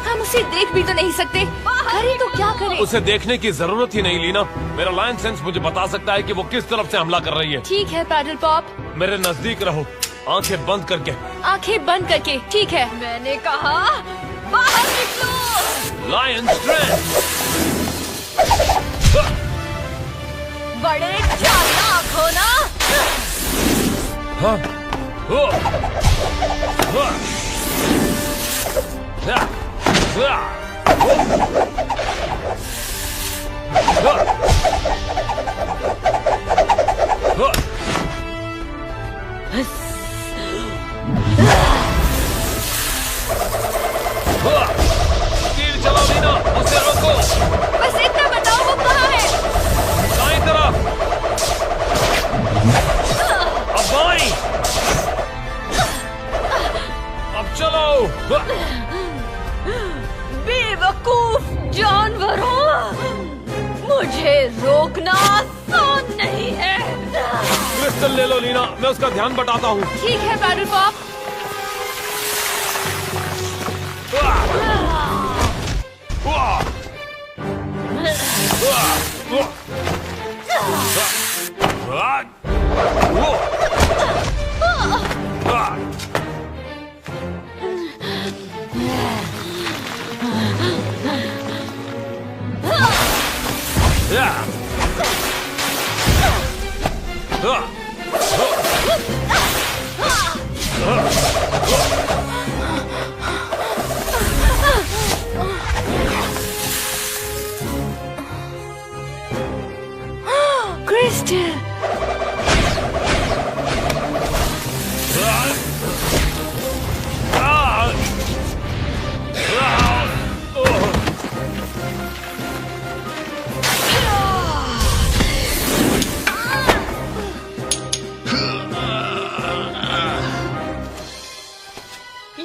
Speaker 11: हम उसे देख भी तो नहीं सकते, करें तो क्या करें?
Speaker 6: उसे देखने की जरूरत ही नहीं लीना। मेरा लाइन सेंस मुझे बता सकता है कि वो किस तरफ से हमला कर रही है।
Speaker 11: ठीक है पैडल पॉप,
Speaker 6: मेरे नजदीक रहो, आंखें बंद करके।
Speaker 11: आंखें बंद करके, ठीक है। मैंने कहा बाहर निकलो।
Speaker 6: Lion strength.
Speaker 11: बड़े चालाक हो ना?
Speaker 6: हाँ, हो, हो, हा, हा, हो, हा, हो। तीर चलाओ लीना, उसे रोको।
Speaker 11: बस इतना बताओ वो कहाँ है?
Speaker 6: दाईं तरफ। अब बाईं। अब चलो।
Speaker 11: बेवकूफ जानवरों, मुझे रोकना आसान नहीं है।
Speaker 6: क्रिस्टल ले लो लीना, मैं उसका ध्यान बटाता हूँ।
Speaker 11: ठीक है पैडल पॉप। क्रिस्टल,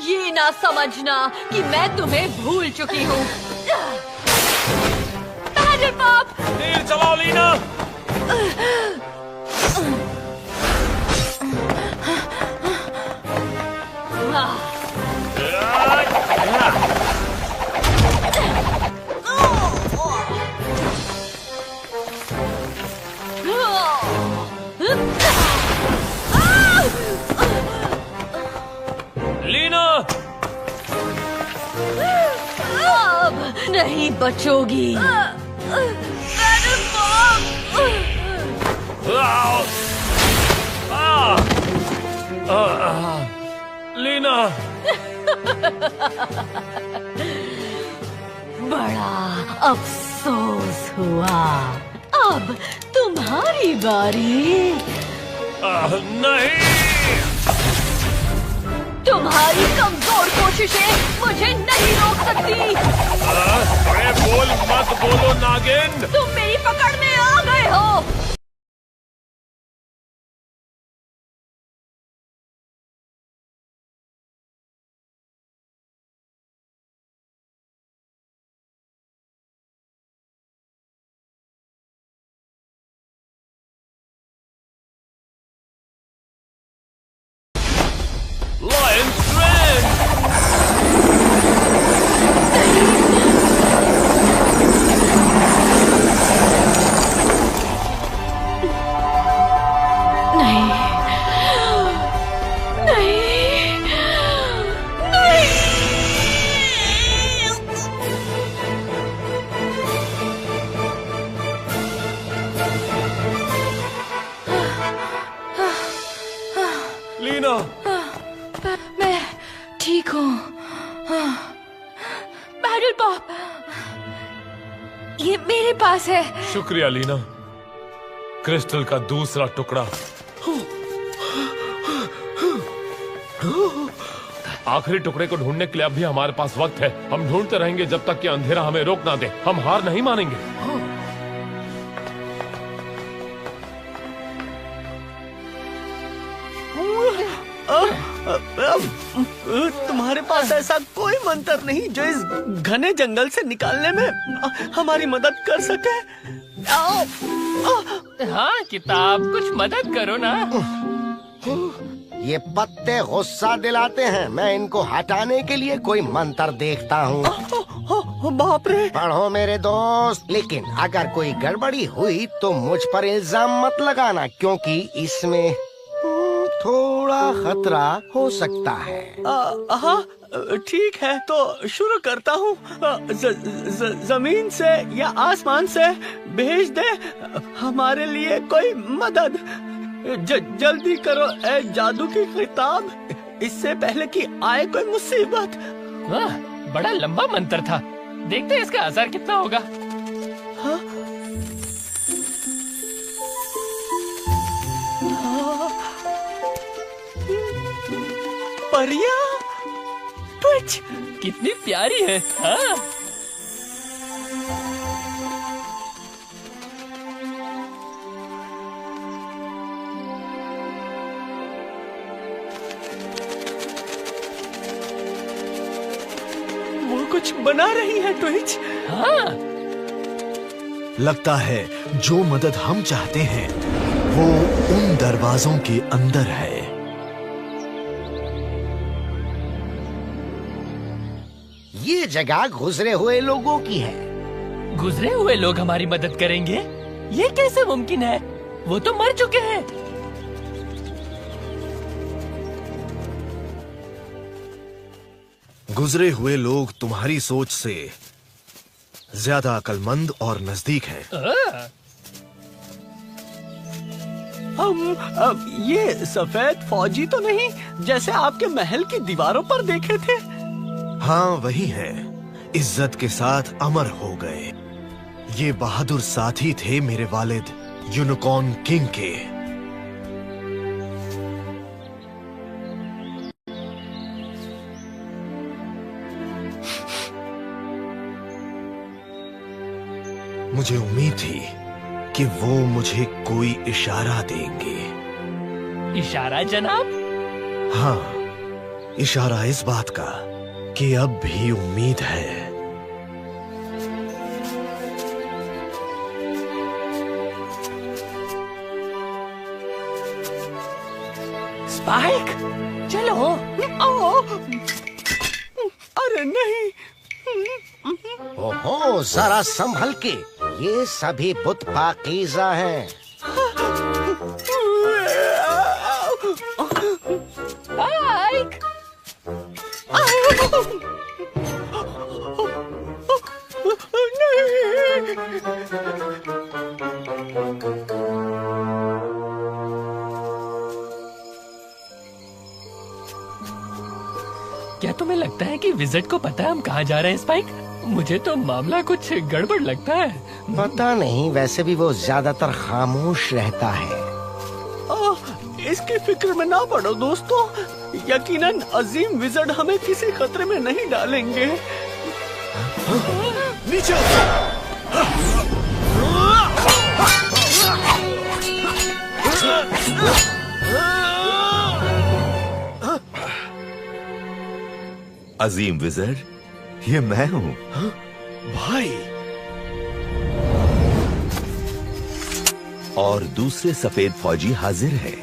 Speaker 11: ये ना समझना कि मैं तुम्हें भूल चुकी हूँ। पैडल पॉप,
Speaker 6: तीर चलाओ लीना। लीना,
Speaker 11: अब नहीं बचोगी। पैडल पॉप,
Speaker 6: लीना,
Speaker 7: बड़ा अफसोस हुआ। अब तुम्हारी बारी।
Speaker 6: नहीं,
Speaker 7: तुम्हारी कमजोर कोशिशें मुझे नहीं रोक सकती।
Speaker 6: बड़े बोल मत बोलो नागिन।
Speaker 7: तुम मेरी पकड़ में आ गए हो।
Speaker 6: Lion strength!
Speaker 7: नहीं, नहीं, नहीं।
Speaker 6: लीना,
Speaker 7: मैं ठीक हूँ। बैटल पॉप, ये मेरे पास है।
Speaker 6: शुक्रिया लीना। क्रिस्टल का दूसरा टुकड़ा। आखिरी टुकड़े को ढूंढने के लिए अब भी हमारे पास वक्त है। हम ढूंढते रहेंगे जब तक कि अंधेरा हमें रोक ना दे। हम हार नहीं मानेंगे।
Speaker 10: तुम्हारे पास ऐसा कोई मंत्र नहीं जो इस घने जंगल से निकालने में हमारी मदद कर सके?
Speaker 13: हाँ किताब, कुछ मदद करो ना।
Speaker 4: ये पत्ते गुस्सा दिलाते हैं। मैं इनको हटाने के लिए कोई मंत्र देखता हूँ।
Speaker 10: बाप रे।
Speaker 4: पढ़ो मेरे दोस्त, लेकिन अगर कोई गड़बड़ी हुई तो मुझ पर इल्जाम मत लगाना, क्योंकि इसमें थोड़ा खतरा हो सकता है।
Speaker 10: हाँ ठीक है, तो शुरू करता हूँ। जमीन से या आसमान से भेज दे हमारे लिए कोई मदद। जल्दी करो ए जादू की किताब, इससे पहले कि आए कोई मुसीबत।
Speaker 13: वाह, बड़ा लंबा मंत्र था। देखते हैं इसका असर कितना होगा।
Speaker 10: हाँ? परिया ट्विच
Speaker 13: कितनी प्यारी है। हाँ?
Speaker 10: वो कुछ बना रही है ट्विच।
Speaker 13: हाँ?
Speaker 12: लगता है जो मदद हम चाहते हैं वो उन दरवाजों के अंदर है।
Speaker 4: ये जगह गुजरे हुए लोगों की है।
Speaker 13: गुजरे हुए लोग हमारी मदद करेंगे? ये कैसे मुमकिन है? वो तो मर चुके हैं।
Speaker 12: गुजरे हुए लोग तुम्हारी सोच से ज्यादा अक्लमंद और नजदीक हैं।
Speaker 10: हम ये सफेद फौजी तो नहीं जैसे आपके महल की दीवारों पर देखे थे?
Speaker 12: हाँ वही है, इज्जत के साथ अमर हो गए। ये बहादुर साथी थे मेरे वालिद यूनिकॉर्न किंग के। मुझे उम्मीद थी कि वो मुझे कोई इशारा देंगे।
Speaker 13: इशारा जनाब?
Speaker 12: हाँ, इशारा इस बात का कि अब भी उम्मीद है।
Speaker 13: स्पाइक, चलो।
Speaker 10: अरे नहीं।
Speaker 4: ओहो, जरा संभल के। ये सभी बुत पाकीज़ा हैं।
Speaker 13: स्पाइक! क्या तुम्हें लगता है कि विजिट को पता है हम कहाँ जा रहे हैं स्पाइक? मुझे तो मामला कुछ गड़बड़ लगता है।
Speaker 4: पता नहीं, वैसे भी वो ज्यादातर खामोश रहता है।
Speaker 10: इसकी फिक्र में ना पड़ो दोस्तों, यकीनन अजीम विज़र्ड हमें किसी खतरे में नहीं डालेंगे।
Speaker 8: नीचे
Speaker 12: अजीम विज़र्ड, ये मैं हूँ।
Speaker 8: भाई।
Speaker 12: और दूसरे सफेद फौजी हाजिर है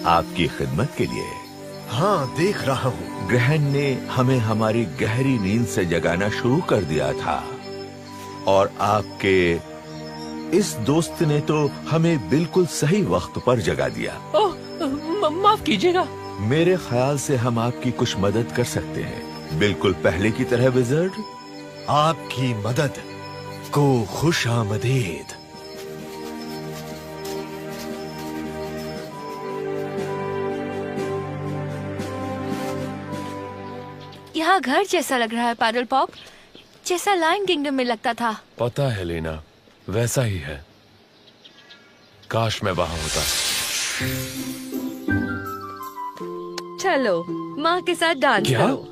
Speaker 12: आपकी खिदमत के लिए।
Speaker 8: हाँ, देख रहा हूँ।
Speaker 12: ग्रहण ने हमें हमारी गहरी नींद से जगाना शुरू कर दिया था और आपके इस दोस्त ने तो हमें बिल्कुल सही वक्त पर जगा दिया।
Speaker 13: माफ कीजिएगा।
Speaker 12: मेरे ख्याल से हम आपकी कुछ मदद कर सकते हैं, बिल्कुल पहले की तरह विज़र्ड।
Speaker 8: आपकी मदद को खुश आमदीद।
Speaker 11: यहाँ घर जैसा लग रहा है पैडल पॉप, जैसा लायन किंगडम में लगता था।
Speaker 6: पता है लीना, वैसा ही है। काश मैं वहां होता।
Speaker 11: चलो माँ के साथ डांस करो।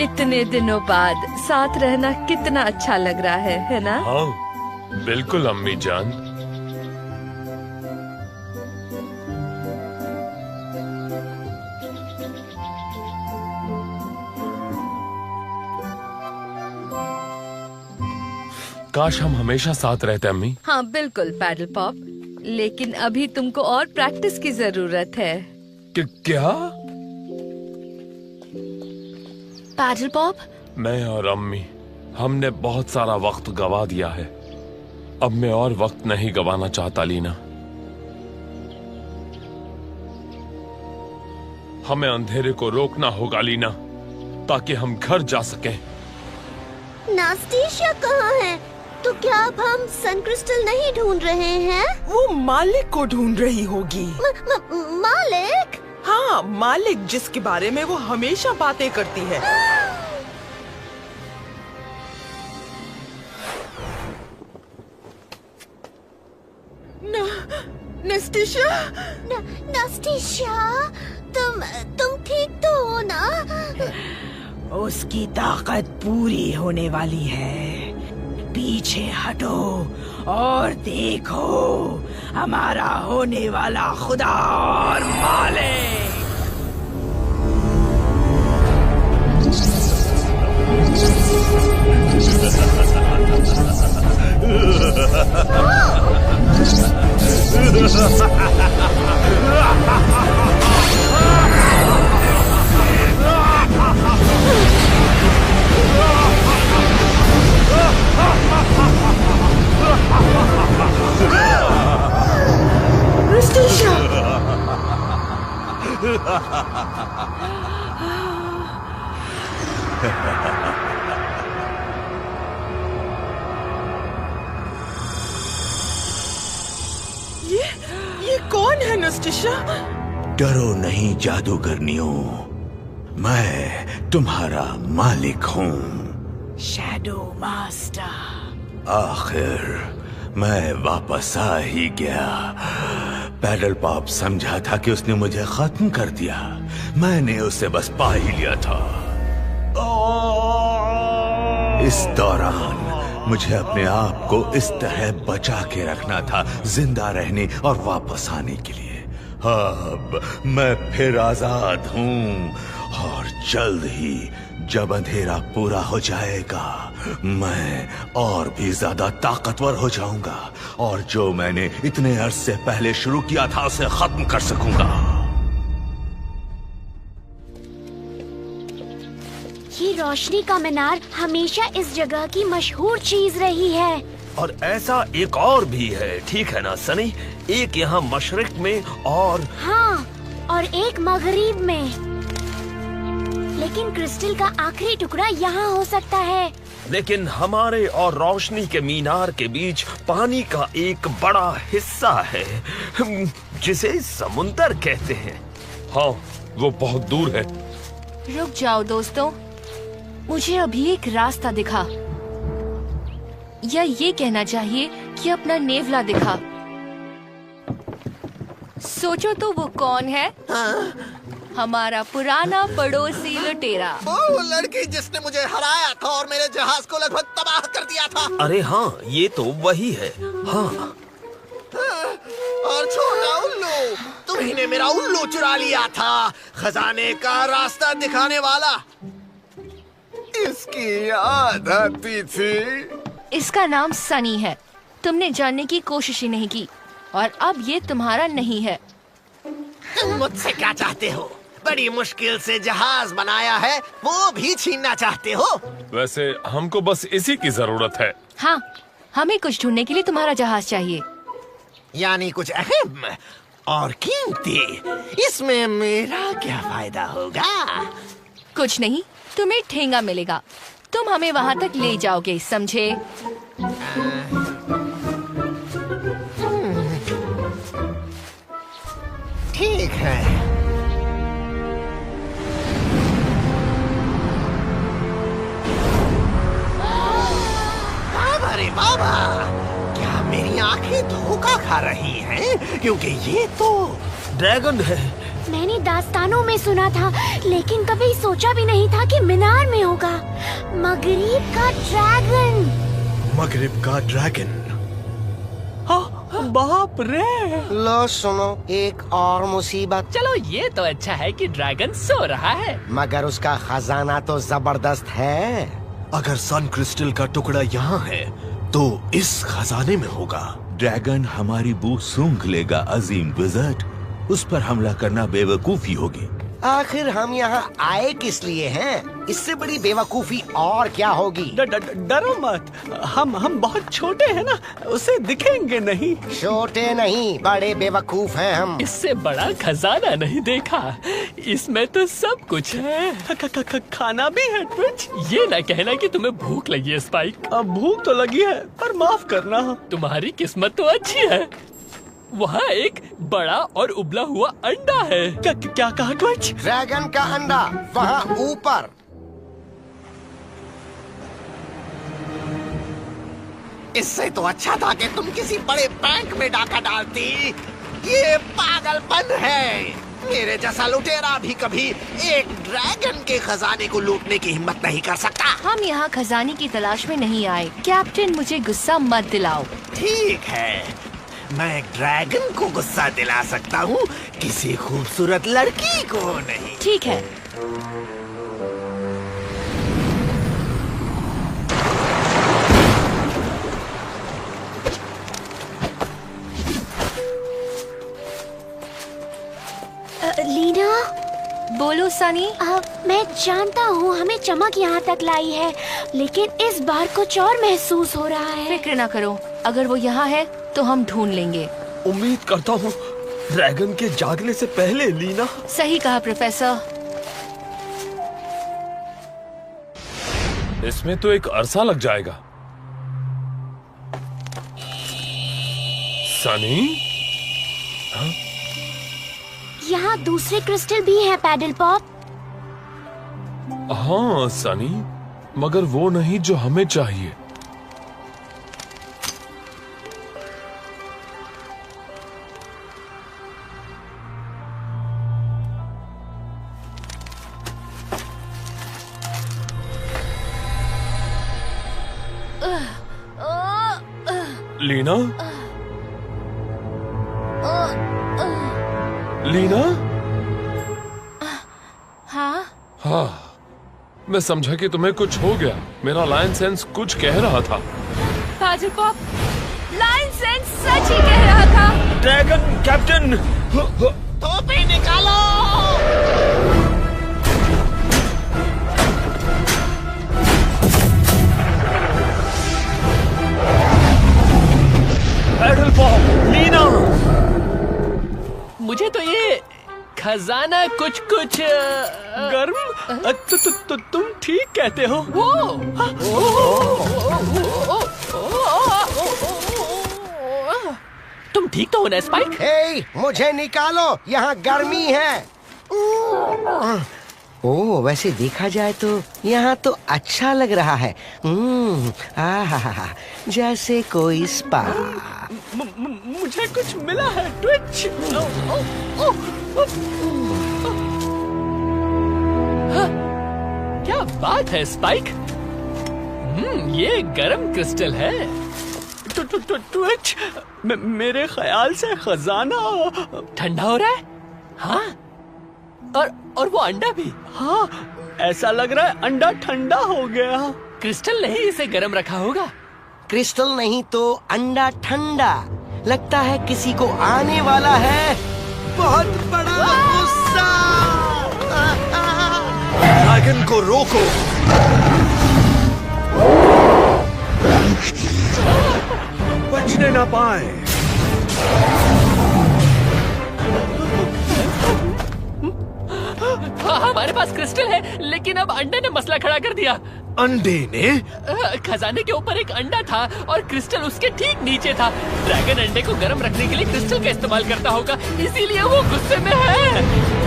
Speaker 11: इतने दिनों बाद साथ रहना कितना अच्छा लग रहा है ना?
Speaker 6: हाँ, बिल्कुल अम्मी जान। काश हम हमेशा साथ रहते अम्मी।
Speaker 11: हाँ बिल्कुल पैडल पॉप, लेकिन अभी तुमको और प्रैक्टिस की जरूरत है।
Speaker 6: क्या?
Speaker 11: पैडल पॉप,
Speaker 6: मैं और अम्मी हमने बहुत सारा वक्त गवा दिया है। अब मैं और वक्त नहीं गवाना चाहता लीना। हमें अंधेरे को रोकना होगा लीना, ताकि हम घर जा सकें।
Speaker 3: नास्टेशिया कहाँ है? तो क्या अब हम सन क्रिस्टल नहीं ढूंढ रहे हैं?
Speaker 2: वो मालिक को ढूंढ रही होगी।
Speaker 3: मालिक?
Speaker 2: हाँ, मालिक, जिसके बारे में वो हमेशा बातें करती है।
Speaker 3: नास्टेशिया, तुम ठीक तो हो ना?
Speaker 1: उसकी ताकत पूरी होने वाली है। पीछे हटो और देखो हमारा होने वाला खुदा और मालिक।
Speaker 2: ये कौन है नास्टेशिया?
Speaker 12: डरो नहीं जादूगरनियों, मैं तुम्हारा मालिक हूँ।
Speaker 1: Shadow master.
Speaker 12: आखिर मैं वापस आ ही गया। पैडल पॉप समझा था कि उसने मुझे खत्म कर दिया, मैंने उसे बस पा ही लिया था। इस दौरान मुझे अपने आप को इस तरह बचा के रखना था, जिंदा रहने और वापस आने के लिए। अब मैं फिर आजाद हूँ और जल्द ही जब अंधेरा पूरा हो जाएगा मैं और भी ज्यादा ताकतवर हो जाऊंगा और जो मैंने इतने अर्ज से पहले शुरू किया था उसे खत्म कर सकूंगा।
Speaker 3: ये रोशनी का मीनार हमेशा इस जगह की मशहूर चीज रही है।
Speaker 5: और ऐसा एक और भी है, ठीक है ना सनी? एक यहाँ मशरिक में और
Speaker 3: हाँ, और एक मगरिब में। लेकिन क्रिस्टल का आखिरी टुकड़ा यहाँ हो सकता है।
Speaker 5: लेकिन हमारे और रोशनी के मीनार के बीच पानी का एक बड़ा हिस्सा है जिसे समुंदर कहते हैं।
Speaker 6: हाँ, वो बहुत दूर है।
Speaker 11: रुक जाओ दोस्तों, मुझे अभी एक रास्ता दिखा, या ये कहना चाहिए कि अपना नेवला दिखा। सोचो तो वो कौन है? हमारा पुराना पड़ोसी लुटेरा।
Speaker 12: वो लड़की जिसने मुझे हराया था और मेरे जहाज को लगभग तबाह कर दिया था।
Speaker 5: अरे हाँ, ये तो वही है। हाँ।
Speaker 12: और छोटा उल्लू, तुम्ही ने मेरा उल्लू चुरा लिया था, खजाने का रास्ता दिखाने वाला। इसकी याद आती थी।
Speaker 11: इसका नाम सनी है। तुमने जानने की कोशिश ही नहीं की और अब ये तुम्हारा नहीं है।
Speaker 12: तुम मुझसे क्या चाहते हो? बड़ी मुश्किल से जहाज बनाया है, वो भी छीनना चाहते हो?
Speaker 6: वैसे हमको बस इसी की जरूरत है।
Speaker 11: हाँ, हमें कुछ ढूंढने के लिए तुम्हारा जहाज चाहिए।
Speaker 12: यानी कुछ अहम और कीमती। इसमें मेरा क्या फायदा होगा?
Speaker 11: कुछ नहीं, तुम्हें ठेंगा मिलेगा। तुम हमें वहाँ तक ले जाओगे, समझे?
Speaker 12: ठीक है। बाबा रे बाबा, क्या मेरी आंखें धोखा खा रही हैं? क्योंकि ये तो
Speaker 5: ड्रैगन है।
Speaker 3: मैंने दास्तानों में सुना था, लेकिन कभी सोचा भी नहीं था कि मीनार में होगा। मगरिब का ड्रैगन।
Speaker 12: मगरिब का ड्रैगन।
Speaker 10: हाँ, बाप रे।
Speaker 4: लो सुनो, एक और मुसीबत।
Speaker 13: चलो, ये तो अच्छा है कि ड्रैगन सो रहा है,
Speaker 4: मगर उसका खजाना तो जबरदस्त है।
Speaker 12: अगर सन क्रिस्टल का टुकड़ा यहाँ है, तो इस खजाने में होगा।
Speaker 14: ड्रैगन हमारी बूथ सूंघ लेगा अजीम विज़र्ड। उस पर हमला करना बेवकूफी होगी।
Speaker 4: आखिर हम यहाँ आए किस लिए हैं? इससे बड़ी बेवकूफी और क्या होगी?
Speaker 10: डरो मत, हम बहुत छोटे हैं ना, उसे दिखेंगे नहीं।
Speaker 4: छोटे नहीं, बड़े बेवकूफ हैं हम।
Speaker 13: इससे बड़ा खजाना नहीं देखा। इसमें तो सब कुछ है।
Speaker 10: खाना भी है ट्विच।
Speaker 13: ये ना कहना कि तुम्हें भूख लगी है स्पाइक।
Speaker 10: अब भूख तो लगी है, पर माफ करना।
Speaker 13: तुम्हारी किस्मत तो अच्छी है। वहाँ एक बड़ा और उबला हुआ अंडा है।
Speaker 10: क्या कहा ट्विच?
Speaker 4: ड्रैगन का अंडा वहाँ ऊपर।
Speaker 12: इससे तो अच्छा था कि तुम किसी बड़े बैंक में डाका डालती। ये पागलपन है। मेरे जैसा लुटेरा भी कभी एक ड्रैगन के खजाने को लूटने की हिम्मत नहीं कर सकता।
Speaker 11: हम यहाँ खजाने की तलाश में नहीं आए। कैप्टन, मुझे गुस्सा मत दिलाओ।
Speaker 12: ठीक है, मैं एक ड्रैगन को गुस्सा दिला सकता हूँ, किसी खूबसूरत लड़की को नहीं।
Speaker 11: ठीक है।
Speaker 3: लीना,
Speaker 11: बोलो सनी।
Speaker 3: मैं जानता हूँ हमें चमक यहाँ तक लाई है, लेकिन इस बार कुछ और महसूस हो रहा है।
Speaker 11: फिक्र ना करो, अगर वो यहाँ है तो हम ढूंढ लेंगे।
Speaker 5: उम्मीद करता हूँ ड्रैगन के जागने से पहले, लीना।
Speaker 11: सही कहा प्रोफेसर।
Speaker 6: इसमें तो एक अरसा लग जाएगा। सनी? हाँ?
Speaker 3: यहाँ दूसरे क्रिस्टल भी हैं, पैडल पॉप।
Speaker 6: हाँ सनी, मगर वो नहीं जो हमें चाहिए। लीना? लीना?
Speaker 11: हाँ?
Speaker 6: हाँ, मैं समझा कि तुम्हें कुछ हो गया। मेरा लाइन सेंस कुछ कह रहा था।
Speaker 11: पैडल पॉप, लाइन सेंस सच ही कह रहा था।
Speaker 5: ड्रैगन कैप्टन,
Speaker 12: टोपी निकालो।
Speaker 5: पैडल पॉप, लीना।
Speaker 13: मुझे तो ये खजाना कुछ कुछ
Speaker 10: गर्म। तुम ठीक कहते हो।
Speaker 13: तुम ठीक तो हो ना स्पाइक?
Speaker 4: हे, मुझे निकालो, यहाँ गर्मी है। ओह, वैसे देखा जाए तो यहाँ तो अच्छा लग रहा है। जैसे कोई स्पा।
Speaker 10: मुझे कुछ मिला है ट्विच।
Speaker 13: क्या बात है स्पाइक? ये गरम क्रिस्टल है।
Speaker 10: ट्विच, मेरे ख्याल से खजाना
Speaker 13: ठंडा हो रहा है। हाँ, और वो अंडा भी।
Speaker 10: हाँ, ऐसा लग रहा है अंडा ठंडा हो गया।
Speaker 13: क्रिस्टल नहीं इसे गर्म रखा होगा।
Speaker 4: क्रिस्टल नहीं तो अंडा ठंडा। लगता है किसी को आने वाला है बहुत बड़ा गुस्सा।
Speaker 12: ड्रैगन को रोको। बचने ना पाए।
Speaker 13: हमारे पास क्रिस्टल है, लेकिन अब अंडे ने मसला खड़ा कर दिया।
Speaker 12: अंडे ने?
Speaker 13: खजाने के ऊपर एक अंडा था और क्रिस्टल उसके ठीक नीचे था। ड्रैगन अंडे को गर्म रखने के लिए क्रिस्टल का इस्तेमाल करता होगा, इसीलिए वो गुस्से में है।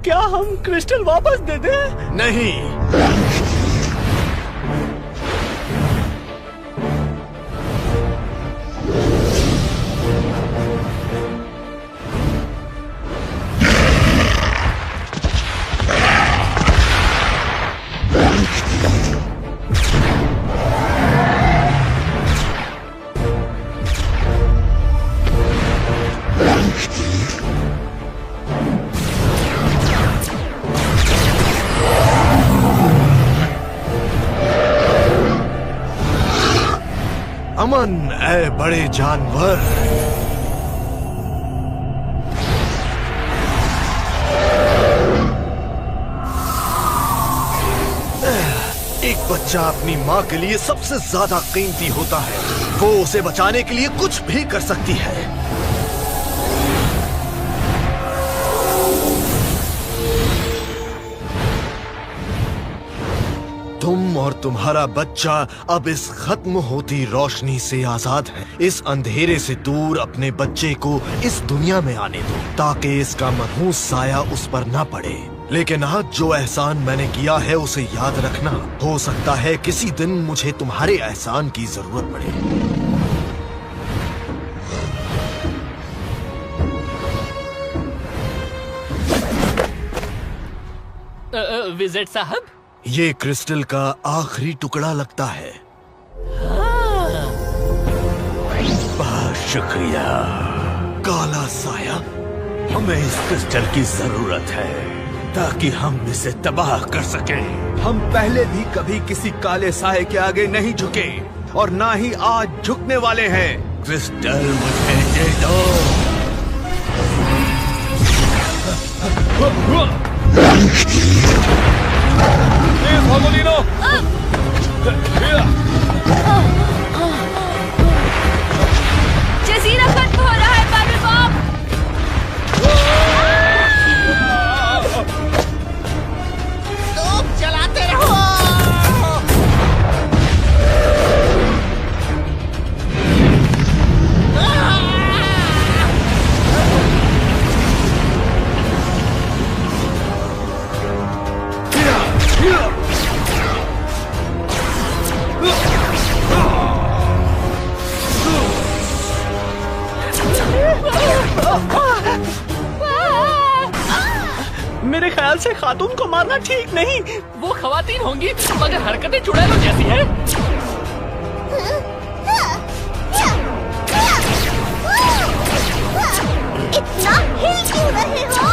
Speaker 10: क्या हम क्रिस्टल वापस दे दें?
Speaker 12: नहीं। अमन ऐ बड़े जानवर। एक बच्चा अपनी माँ के लिए सबसे ज्यादा कीमती होता है। वो उसे बचाने के लिए कुछ भी कर सकती है। तुम और तुम्हारा बच्चा अब इस खत्म होती रोशनी से आजाद है। इस अंधेरे से दूर अपने बच्चे को इस दुनिया में आने दो, ताकि इसका मनहूस साया उस पर न पड़े। लेकिन आज जो एहसान मैंने किया है उसे याद रखना। हो सकता है किसी दिन मुझे तुम्हारे एहसान की जरूरत पड़े।
Speaker 13: विज़र्ड साहब,
Speaker 12: ये क्रिस्टल का आखिरी टुकड़ा लगता है।
Speaker 14: बहुत शुक्रिया।
Speaker 12: काला साया,
Speaker 14: हमें इस क्रिस्टल की जरूरत है ताकि हम इसे तबाह कर सकें।
Speaker 15: हम पहले भी कभी किसी काले साए के आगे नहीं झुके और ना ही आज झुकने वाले हैं।
Speaker 14: क्रिस्टल मुझे दे दो।
Speaker 3: जजीरा खत्म हो रहा है बबल बॉब।
Speaker 4: तुम चलाते रहो।
Speaker 10: मेरे ख्याल से खातून को मारना ठीक नहीं।
Speaker 13: वो खवातीन होंगी मगर हरकतें चुड़ैलों जैसी है।
Speaker 3: इतना हिल क्यों रहे हो?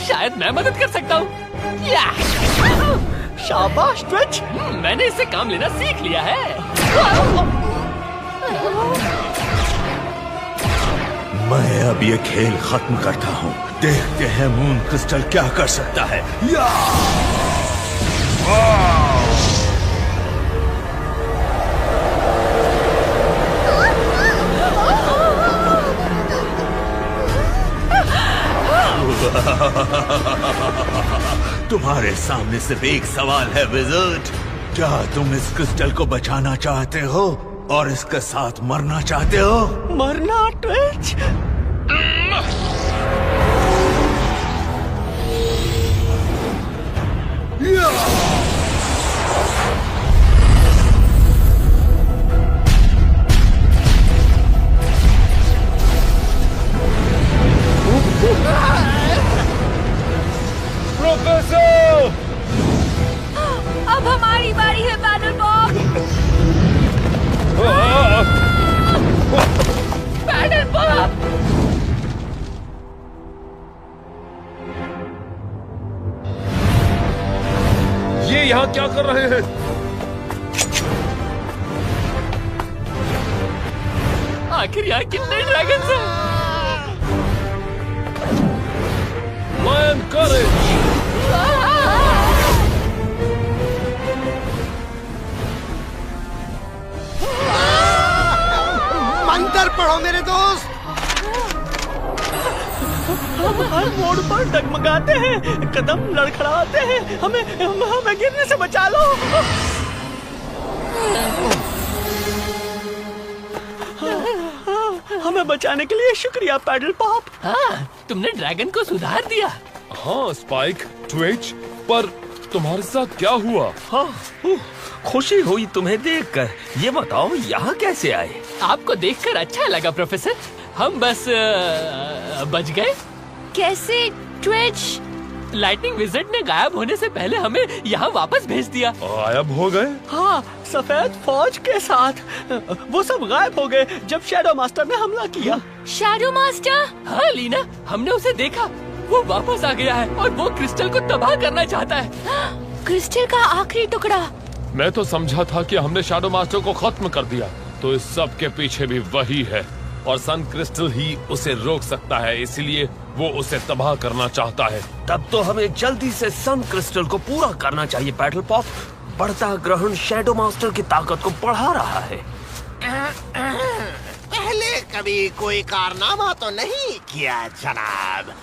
Speaker 13: शायद मैं मदद कर सकता हूँ।
Speaker 10: शाबाश ट्विच,
Speaker 13: मैंने इससे काम लेना सीख लिया है।
Speaker 14: मैं अब ये खेल खत्म करता हूँ। देखते हैं मून क्रिस्टल क्या कर सकता है। या! तुम्हारे सामने सिर्फ एक सवाल है विज़र्ड, क्या तुम इस क्रिस्टल को बचाना चाहते हो और इसके साथ मरना चाहते हो?
Speaker 10: मरना ट्विच?
Speaker 6: प्रोफेसर!
Speaker 7: अब हमारी बारी है बैटल बॉब। Battle Bob!
Speaker 6: ये यहाँ क्या कर रहे हैं?
Speaker 13: आखिर यहाँ कितने ड्रैगन्स हैं?
Speaker 6: लायन करेज!
Speaker 4: मंत्र पढ़ो मेरे दोस्त।
Speaker 10: हम हर मोड़ पर डगमगाते हैं, कदम लड़खड़ाते हैं। हमें गिरने से बचा लो। हमें बचाने के लिए शुक्रिया पैडल पॉप।
Speaker 13: हाँ, तुमने ड्रैगन को सुधार दिया।
Speaker 6: हाँ स्पाइक, ट्विच, पर तुम्हारे साथ क्या हुआ?
Speaker 5: हाँ, खुशी हुई तुम्हें देखकर। ये बताओ यहाँ कैसे आए?
Speaker 13: आपको देखकर अच्छा लगा प्रोफेसर। हम बस बच गए।
Speaker 7: कैसे ट्विच?
Speaker 13: लाइटनिंग विज़र्ड ने गायब होने से पहले हमें यहाँ वापस भेज दिया।
Speaker 6: गायब हो गए?
Speaker 10: हाँ, सफेद फौज के साथ। वो सब गायब हो गए जब शैडो मास्टर ने हमला किया।
Speaker 7: Shadow master?
Speaker 13: हाँ लीना, हमने उसे देखा। वो वापस आ गया है और वो क्रिस्टल को तबाह करना चाहता है।
Speaker 7: क्रिस्टल का आखिरी टुकड़ा।
Speaker 6: मैं तो समझा था कि हमने शैडो मास्टर को खत्म कर दिया, तो इस सब के पीछे भी वही है और सन क्रिस्टल ही उसे रोक सकता है, इसलिए वो उसे तबाह करना चाहता है।
Speaker 5: तब तो हमें जल्दी से सन क्रिस्टल को पूरा करना चाहिए बैटल पॉप। बढ़ता ग्रहण शैडो मास्टर की ताकत को बढ़ा रहा है।
Speaker 4: पहले कभी कोई कारनामा तो नहीं किया जनाब,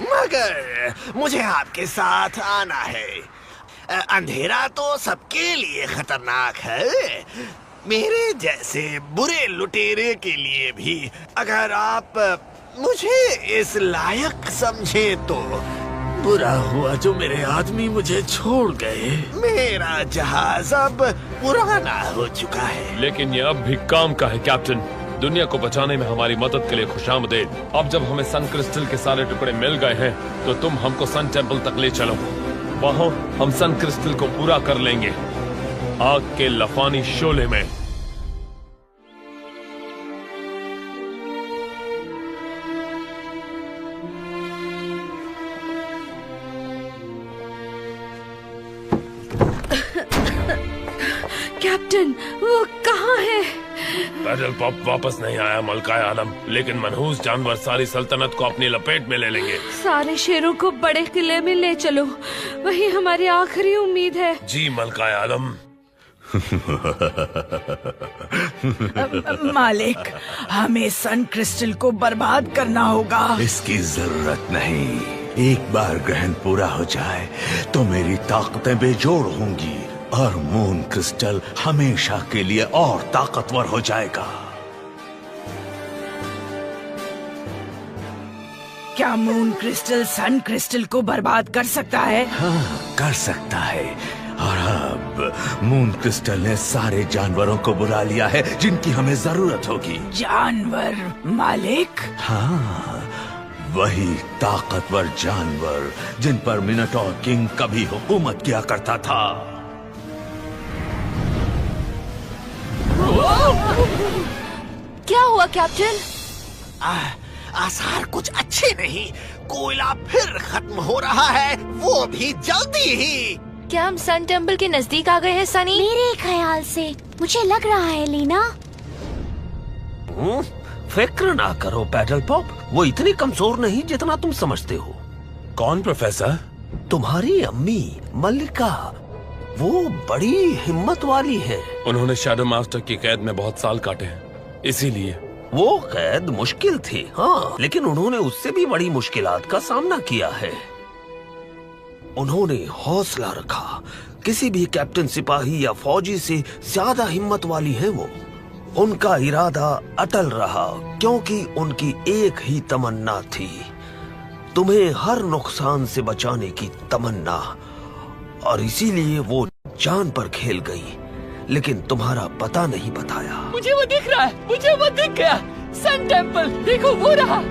Speaker 4: मगर मुझे आपके साथ आना है। अंधेरा तो सबके लिए खतरनाक है, मेरे जैसे बुरे लुटेरे के लिए भी। अगर आप मुझे इस लायक समझे तो बुरा हुआ जो मेरे आदमी मुझे छोड़ गए। मेरा जहाज अब पुराना हो चुका है।
Speaker 6: लेकिन ये अब भी काम का है कैप्टन। दुनिया को बचाने में हमारी मदद के लिए खुशामदीद। अब जब हमें सन क्रिस्टल के सारे टुकड़े मिल गए हैं, तो तुम हमको सन टेम्पल तक ले चलो। वहाँ हम सन क्रिस्टल को पूरा कर लेंगे, आग के लफानी शोले में।
Speaker 7: कैप्टन, वो कहाँ है?
Speaker 6: बैटल पॉप वापस नहीं आया मलकाए आलम, लेकिन मनहूस जानवर सारी सल्तनत को अपनी लपेट में ले लेंगे।
Speaker 11: सारे शेरों को बड़े किले में ले चलो, वही हमारी आखिरी उम्मीद है।
Speaker 6: जी मलकाए आलम।
Speaker 1: मालिक, हमें सन क्रिस्टल को बर्बाद करना होगा।
Speaker 14: इसकी जरूरत नहीं। एक बार ग्रहण पूरा हो जाए तो मेरी ताकतें बेजोड़ होंगी और मून क्रिस्टल हमेशा के लिए और ताकतवर हो जाएगा।
Speaker 1: क्या मून क्रिस्टल सन क्रिस्टल को बर्बाद कर सकता है?
Speaker 14: हाँ, कर सकता है। और अब मून क्रिस्टल ने सारे जानवरों को बुला लिया है जिनकी हमें जरूरत होगी।
Speaker 1: जानवर मालिक?
Speaker 14: हाँ, वही ताकतवर जानवर जिन पर मिनोटॉर किंग कभी हुकूमत किया करता था।
Speaker 7: क्या हुआ कैप्टन?
Speaker 4: आसार कुछ अच्छे नहीं। कोयला फिर खत्म हो रहा है, वो भी जल्दी ही।
Speaker 3: क्या हम सन टेम्पल के नजदीक आ गए हैं सनी? मेरे ख्याल से मुझे लग रहा है लीना।
Speaker 5: फिक्र ना करो पैडल पॉप, वो इतनी कमजोर नहीं जितना तुम समझते हो।
Speaker 6: कौन प्रोफेसर?
Speaker 5: तुम्हारी अम्मी मल्लिका, वो बड़ी हिम्मत वाली है।
Speaker 6: उन्होंने शैडो मास्टर की कैद में बहुत साल काटे हैं, इसीलिए।
Speaker 5: वो कैद मुश्किल थी, हाँ, लेकिन उन्होंने उससे भी बड़ी मुश्किलात का सामना किया है। उन्होंने हौसला रखा। किसी भी कैप्टन, सिपाही या फौजी से ज्यादा हिम्मत वाली है वो। उनका इरादा अटल रहा क्योंकि उनकी एक ही तमन्ना थी, तुम्हें हर नुकसान से बचाने की तमन्ना, और इसीलिए वो जान पर खेल गई, लेकिन तुम्हारा पता नहीं बताया।
Speaker 13: मुझे वो दिख रहा है, मुझे वो दिख गया। सन टेम्पल, देखो वो रहा।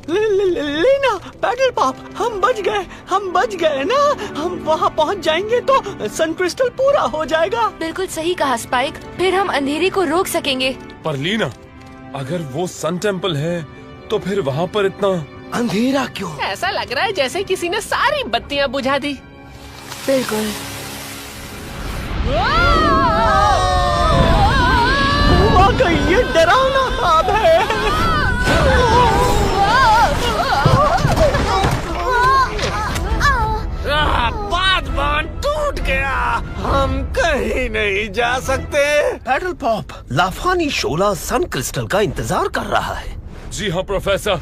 Speaker 10: लीना, पैडल पॉप, हम बच गए ना। हम वहाँ पहुँच जाएंगे तो सन क्रिस्टल पूरा हो जाएगा।
Speaker 3: बिल्कुल सही कहा स्पाइक, फिर हम अंधेरे को रोक सकेंगे।
Speaker 6: पर लीना, अगर वो सन टेम्पल है तो फिर वहाँ पर इतना
Speaker 5: अंधेरा क्यों?
Speaker 9: ऐसा लग रहा है जैसे किसी ने सारी बत्तियाँ बुझा दी।
Speaker 3: बिल्कुल।
Speaker 10: वाकई ये डरावना ख्वाब है।
Speaker 4: बांध टूट गया, हम कहीं नहीं जा सकते।
Speaker 5: पैडल पॉप, लाफानी शोला सन क्रिस्टल का इंतजार कर रहा है।
Speaker 6: जी हाँ प्रोफेसर।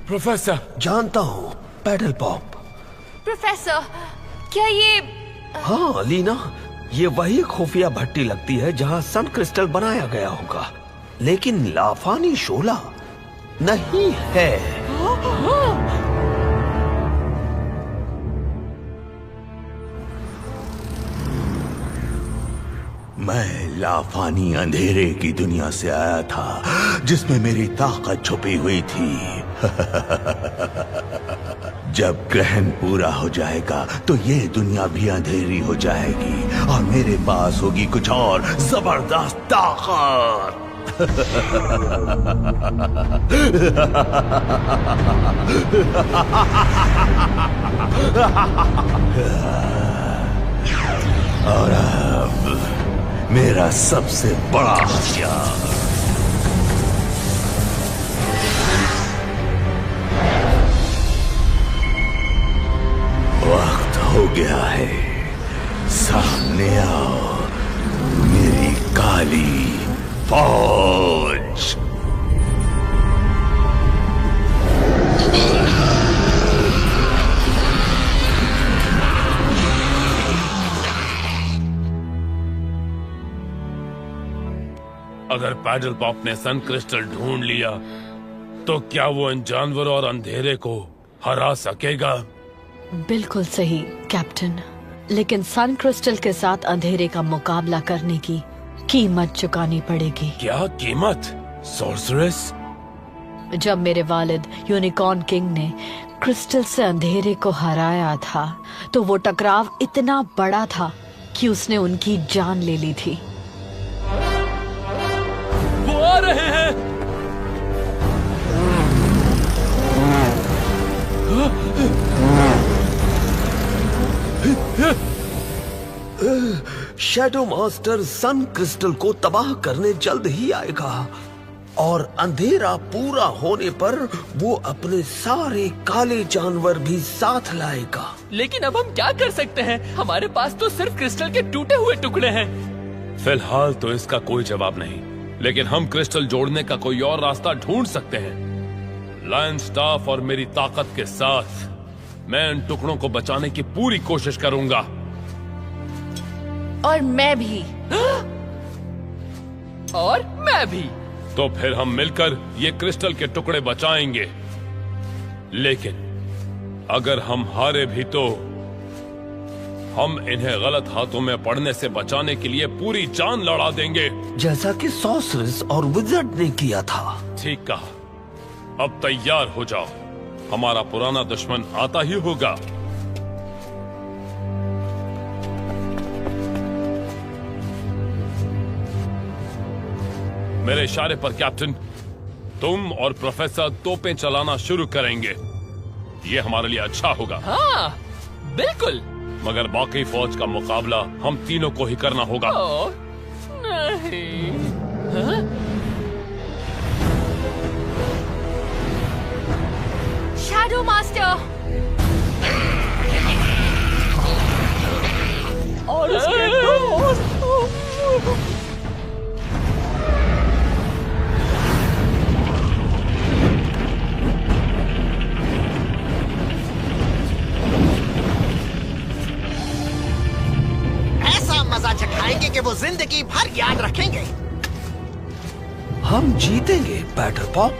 Speaker 6: प्रोफेसर,
Speaker 5: जानता हूँ पैडल पॉप।
Speaker 3: प्रोफेसर, क्या ये?
Speaker 5: हाँ लीना, ये वही खुफिया भट्टी लगती है जहाँ सन क्रिस्टल बनाया गया होगा, लेकिन लाफानी शोला नहीं है।
Speaker 14: मैं लाफानी अंधेरे की दुनिया से आया था जिसमें मेरी ताकत छुपी हुई थी। जब ग्रहण पूरा हो जाएगा तो ये दुनिया भी अंधेरी हो जाएगी और मेरे पास होगी कुछ और जबरदस्त ताकत। और अब मेरा सबसे बड़ा हथियार, वक्त हो गया है, सामने आओ मेरी काली फौज।
Speaker 6: अगर पैडल पॉप ने सन क्रिस्टल ढूंढ लिया तो क्या वो इन जानवरों और अंधेरे को हरा सकेगा?
Speaker 11: बिल्कुल सही कैप्टन, लेकिन सन क्रिस्टल के साथ अंधेरे का मुकाबला करने की कीमत चुकानी पड़ेगी।
Speaker 6: क्या कीमत? सॉर्सरेस?
Speaker 11: जब मेरे वालिद यूनिकॉर्न किंग ने क्रिस्टल से अंधेरे को हराया था तो वो टकराव इतना बड़ा था कि उसने उनकी जान ले ली थी।
Speaker 13: वो आ रहे हैं।
Speaker 5: शैडो मास्टर सन क्रिस्टल को तबाह करने जल्द ही आएगा और अंधेरा पूरा होने पर वो अपने सारे काले जानवर भी साथ लाएगा।
Speaker 13: लेकिन अब हम क्या कर सकते हैं? हमारे पास तो सिर्फ क्रिस्टल के टूटे हुए टुकड़े हैं।
Speaker 6: फिलहाल तो इसका कोई जवाब नहीं, लेकिन हम क्रिस्टल जोड़ने का कोई और रास्ता ढूंढ सकते हैं। लायन स्टाफ और मेरी ताकत के साथ मैं इन टुकड़ों को बचाने की पूरी कोशिश करूंगा।
Speaker 11: और मैं भी।
Speaker 13: और मैं भी।
Speaker 6: तो फिर हम मिलकर ये क्रिस्टल के टुकड़े बचाएंगे। लेकिन अगर हम हारे भी तो हम इन्हें गलत हाथों में पड़ने से बचाने के लिए पूरी जान लड़ा देंगे,
Speaker 5: जैसा कि सॉर्सरेस और विज़र्ड ने किया था।
Speaker 6: ठीक कहा। अब तैयार हो जाओ, हमारा पुराना दुश्मन आता ही होगा। मेरे इशारे पर कैप्टन, तुम और प्रोफेसर तोपें चलाना शुरू करेंगे। ये हमारे लिए अच्छा होगा।
Speaker 13: हाँ, बिल्कुल।
Speaker 6: मगर बाकी फौज का मुकाबला हम तीनों को ही करना होगा।
Speaker 13: नहीं। हाँ?
Speaker 11: शैडो मास्टर
Speaker 10: और उसके दोस्त।
Speaker 4: ऐसा मजा चखाएंगे कि वो जिंदगी भर याद रखेंगे।
Speaker 5: हम जीतेंगे बैटल पॉप।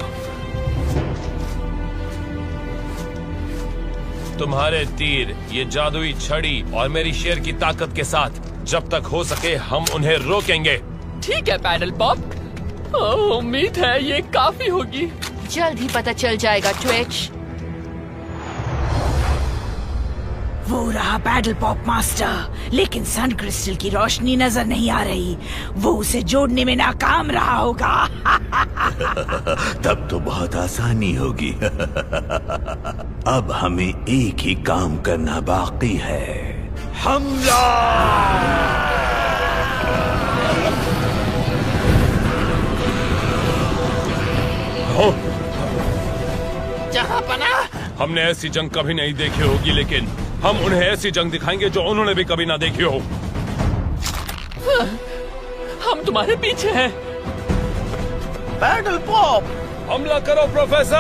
Speaker 6: तुम्हारे तीर, ये जादुई छड़ी और मेरी शेर की ताकत के साथ जब तक हो सके हम उन्हें रोकेंगे।
Speaker 13: ठीक है पैडल पॉप, उम्मीद है ये काफी होगी।
Speaker 11: जल्द ही पता चल जाएगा ट्विच।
Speaker 1: वो रहा बैटल पॉप मास्टर, लेकिन सन क्रिस्टल की रोशनी नजर नहीं आ रही। वो उसे जोड़ने में नाकाम रहा होगा।
Speaker 14: तब तो बहुत आसानी होगी। अब हमें एक ही काम करना बाकी है, हमला।
Speaker 4: जहांपना,
Speaker 6: हमने ऐसी जंग कभी नहीं देखी होगी, लेकिन हम उन्हें ऐसी जंग दिखाएंगे जो उन्होंने भी कभी ना देखी हो।
Speaker 13: हम तुम्हारे पीछे हैं।
Speaker 5: बैटल पॉप,
Speaker 6: हमला करो प्रोफेसर।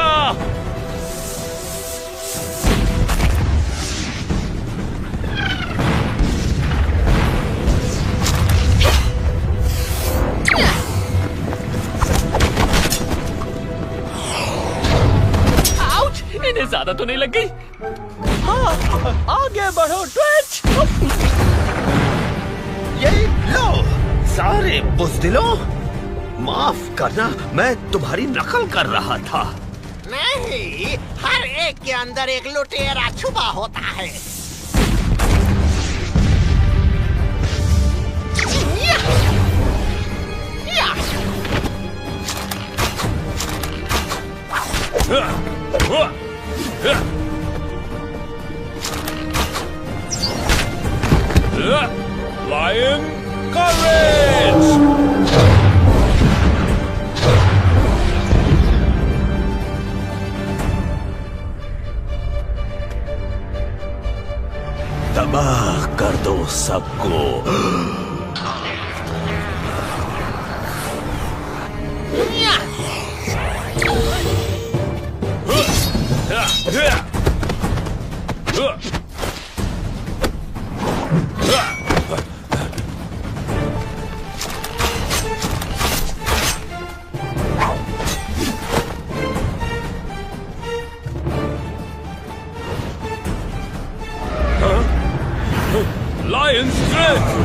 Speaker 13: आउच! इन्हें ज्यादा तो नहीं लग गई?
Speaker 10: हाँ, आगे बढ़ो ट्विच।
Speaker 5: यही लो सारे बुज़दिलों, माफ करना, मैं तुम्हारी नकल कर रहा था।
Speaker 4: नहीं, हर एक के अंदर एक लुटेरा छुपा होता है।
Speaker 6: Lion courage!
Speaker 14: तबाह कर दो सबको।
Speaker 6: Lion's strength!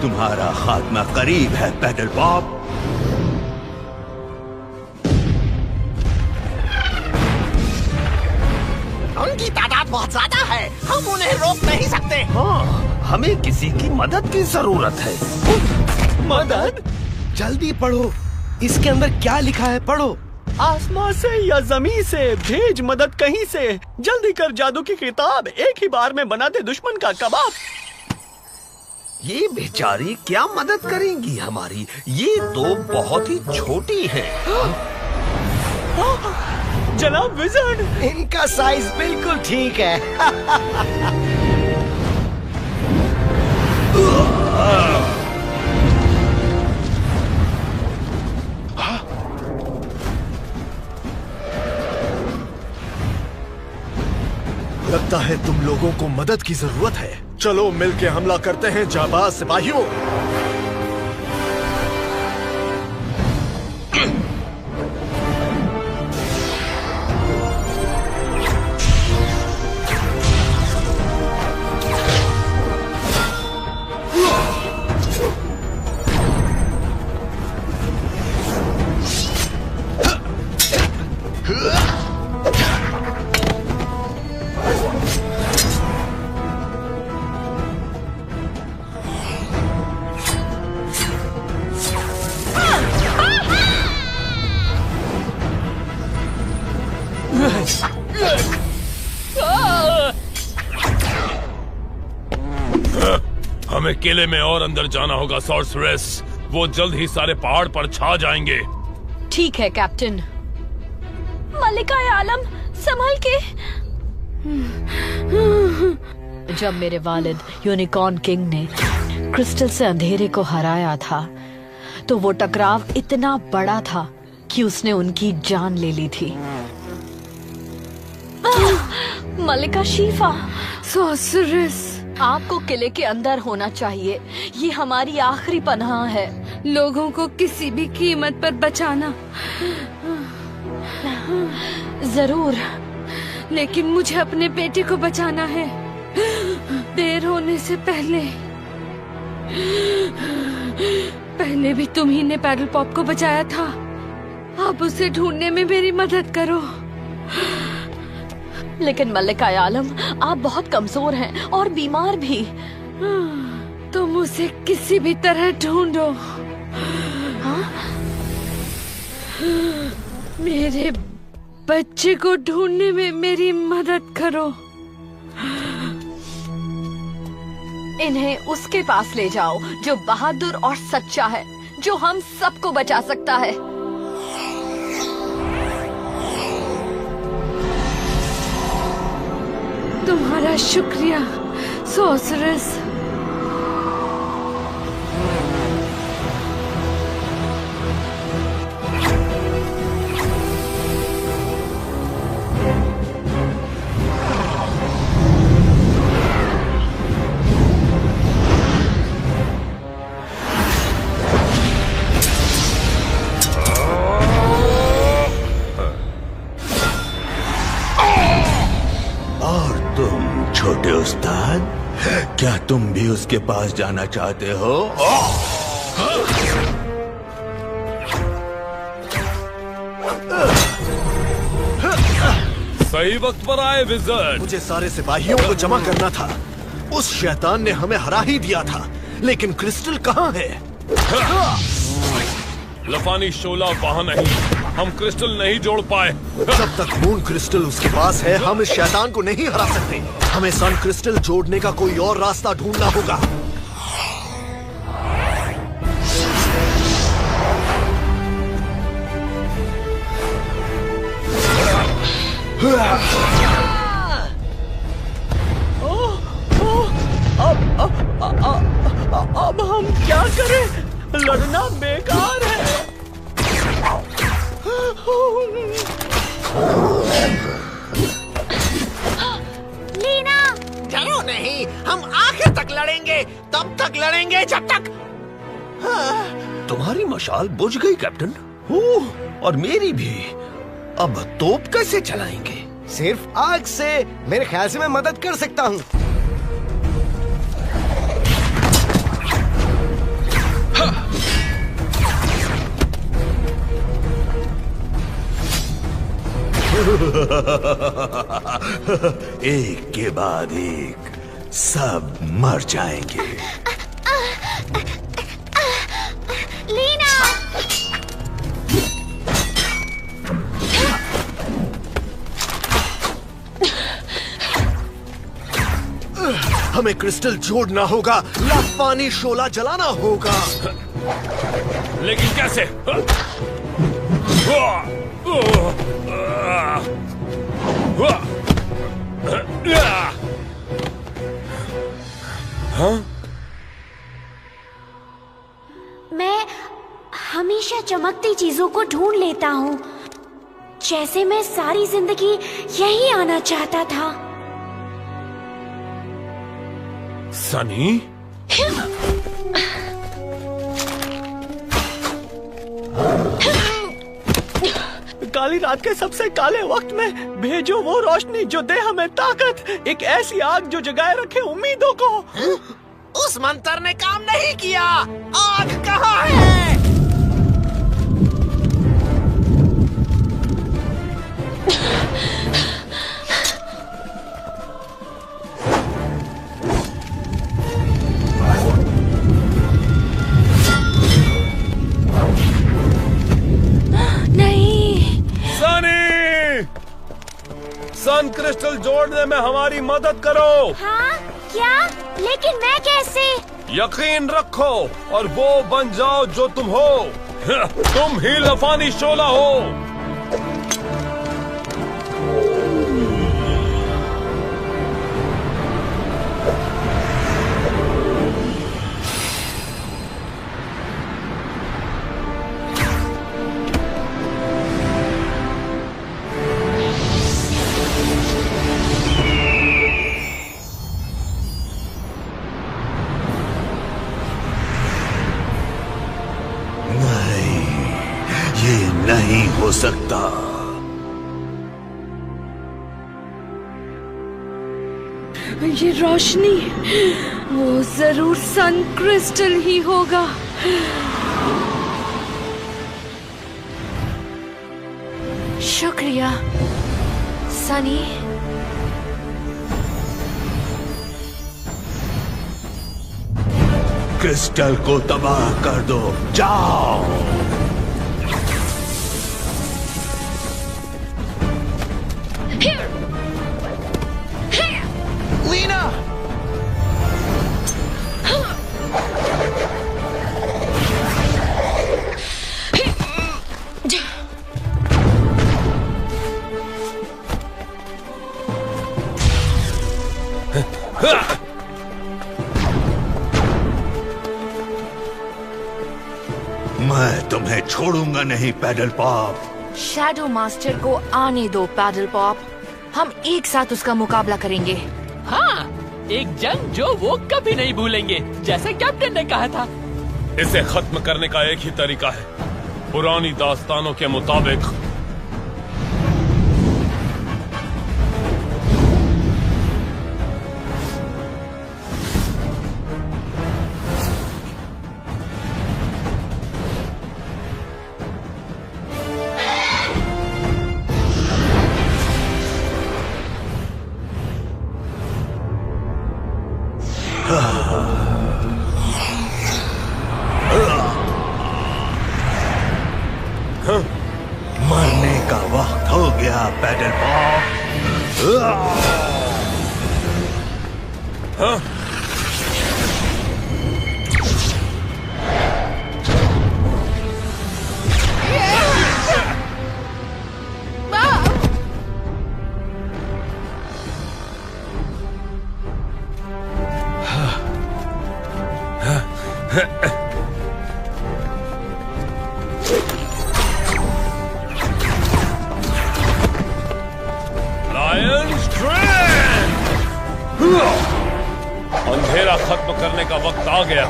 Speaker 14: तुम्हारा खात्मा करीब है पैडल पॉप।
Speaker 4: उनकी तादाद बहुत ज्यादा है, हम उन्हें रोक नहीं सकते।
Speaker 5: हाँ, हमें किसी की मदद की जरूरत है।
Speaker 10: मदद?
Speaker 15: जल्दी पढ़ो, इसके अंदर क्या लिखा है, पढ़ो।
Speaker 10: आसमान से या जमीन से भेज मदद कहीं से, जल्दी कर जादू की किताब, एक ही बार में बना दे दुश्मन का कबाब।
Speaker 5: ये बेचारी क्या मदद करेंगी हमारी, ये तो बहुत ही छोटी है।
Speaker 10: जनाब विज़र्ड,
Speaker 12: इनका साइज बिल्कुल ठीक है।
Speaker 15: लगता है तुम लोगों को मदद की जरूरत है।
Speaker 8: चलो मिलके हमला करते हैं जाबाज सिपाहियों।
Speaker 6: हमें किले में और अंदर जाना होगा सॉर्सरेस। वो जल्द ही सारे पहाड़ पर छा जाएंगे।
Speaker 7: ठीक है कैप्टन। मलिका आलम संभल के। जब मेरे वालिद यूनिकॉर्न किंग ने क्रिस्टल से अंधेरे को हराया था तो वो टकराव इतना बड़ा था कि उसने उनकी जान ले ली थी। मलिका शीफा।
Speaker 11: सॉर्सरेस,
Speaker 7: आपको किले के अंदर होना चाहिए। ये हमारी आखिरी पनाह है।
Speaker 11: लोगों को किसी भी कीमत पर बचाना।
Speaker 7: जरूर,
Speaker 11: लेकिन मुझे अपने बेटे को बचाना है। देर होने से पहले। पहले भी तुम ही ने पैडल पॉप को बचाया था। अब उसे ढूंढने में मेरी मदद करो।
Speaker 7: लेकिन मलिका आलम, आप बहुत कमजोर हैं और बीमार भी।
Speaker 11: तुम उसे किसी भी तरह ढूंढो। मेरे बच्चे को ढूंढने में मेरी मदद करो।
Speaker 7: इन्हें उसके पास ले जाओ जो बहादुर और सच्चा है, जो हम सबको बचा सकता है।
Speaker 11: तुम्हारा शुक्रिया सॉर्सरेस।
Speaker 14: छोटे उस्ताद, क्या तुम भी उसके पास जाना चाहते हो?
Speaker 6: सही वक्त पर आए विज़र्ड।
Speaker 12: मुझे सारे सिपाहियों को जमा करना था। उस शैतान ने हमें हरा ही दिया था, लेकिन क्रिस्टल कहाँ है?
Speaker 6: लफानी शोला वहाँ नहीं। हम क्रिस्टल नहीं जोड़ पाए।
Speaker 12: जब तक मून क्रिस्टल उसके पास है, हम इस शैतान को नहीं हरा सकते। हमें सन क्रिस्टल जोड़ने का कोई और रास्ता ढूंढना होगा।
Speaker 10: अब हम क्या करें? लड़ना बेकार है।
Speaker 4: लीना, डरो नहीं, हम आखिर तक लड़ेंगे। तब तक लड़ेंगे जब तक।
Speaker 5: तुम्हारी मशाल बुझ गई कैप्टन। ओह, और मेरी भी। अब तोप कैसे चलाएंगे?
Speaker 16: सिर्फ आग से। मेरे ख्याल से मैं मदद कर सकता हूँ।
Speaker 14: एक के बाद एक सब मर जाएंगे।
Speaker 3: लीना!
Speaker 12: हमें क्रिस्टल जोड़ना होगा, लफानी शोला जलाना होगा।
Speaker 6: लेकिन कैसे?
Speaker 3: हाँ? मैं हमेशा चमकती चीजों को ढूंढ लेता हूँ, जैसे मैं सारी जिंदगी यही आना चाहता था।
Speaker 6: सनी,
Speaker 10: काली रात के सबसे काले वक्त में भेजो वो रोशनी जो दे हमें ताकत, एक ऐसी आग जो जगाए रखे उम्मीदों को।
Speaker 4: उस मंत्र ने काम नहीं किया। आग कहाँ है?
Speaker 6: सन क्रिस्टल जोड़ने में हमारी मदद करो।
Speaker 3: हाँ? क्या? लेकिन मैं कैसे?
Speaker 6: यकीन रखो और वो बन जाओ जो तुम हो। तुम ही लफानी शोला हो।
Speaker 14: नहीं हो सकता।
Speaker 11: ये रोशनी वो जरूर सन क्रिस्टल ही होगा।
Speaker 3: शुक्रिया सनी।
Speaker 14: क्रिस्टल को तबाह कर दो, जाओ।
Speaker 13: लीना!
Speaker 14: मैं तुम्हें छोड़ूंगा नहीं पैडल पॉप।
Speaker 3: शैडो मास्टर को आने दो पैडल पॉप, हम एक साथ उसका मुकाबला करेंगे।
Speaker 13: हाँ, एक जंग जो वो कभी नहीं भूलेंगे, जैसे कैप्टन ने कहा था।
Speaker 6: इसे खत्म करने का एक ही तरीका है, पुरानी दास्तानों के मुताबिक।
Speaker 14: मरने का वक्त हो गया पैडल पॉप।
Speaker 6: अंधेरा खत्म करने का वक्त आ गया।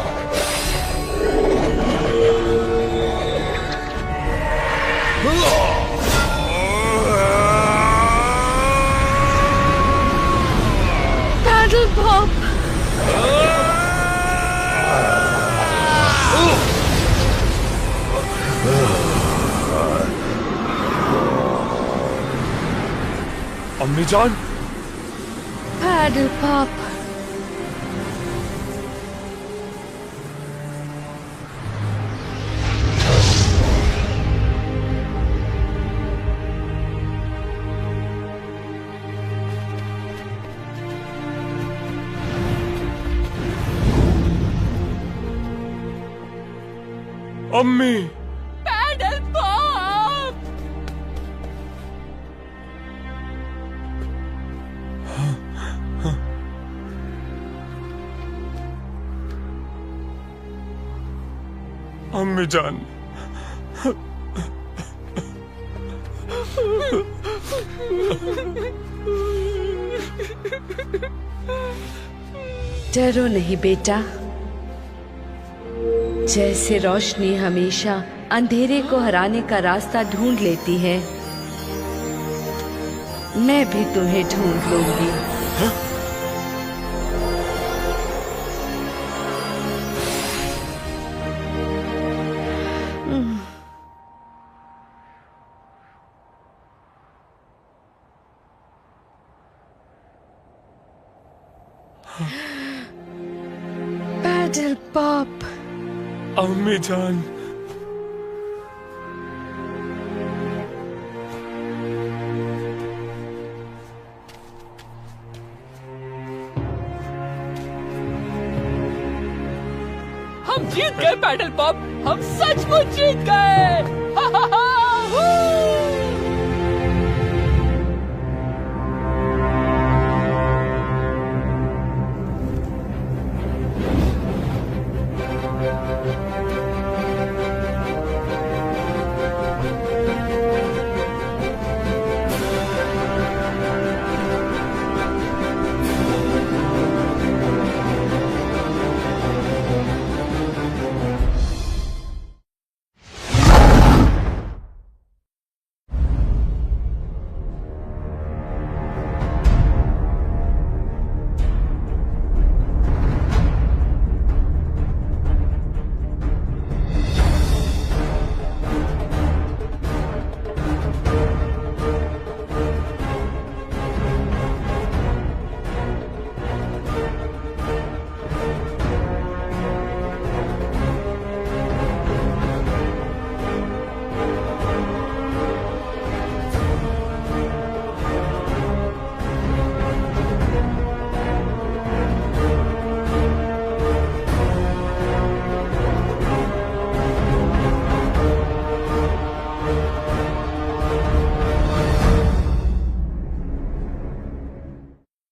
Speaker 11: Paddle Pop.
Speaker 6: अम्मी जान।
Speaker 11: Paddle Pop.
Speaker 6: अम्मी।
Speaker 13: Paddle Pop.
Speaker 6: अम्मी जान।
Speaker 11: डरो नहीं बेटा। जैसे रोशनी हमेशा अंधेरे को हराने का रास्ता ढूंढ लेती है, मैं भी तुम्हें ढूंढ लूंगी। Paddle Pop.
Speaker 6: अम्मी जान,
Speaker 13: हम जीत गए पैडल पॉप, हम सचमुच जीत गए।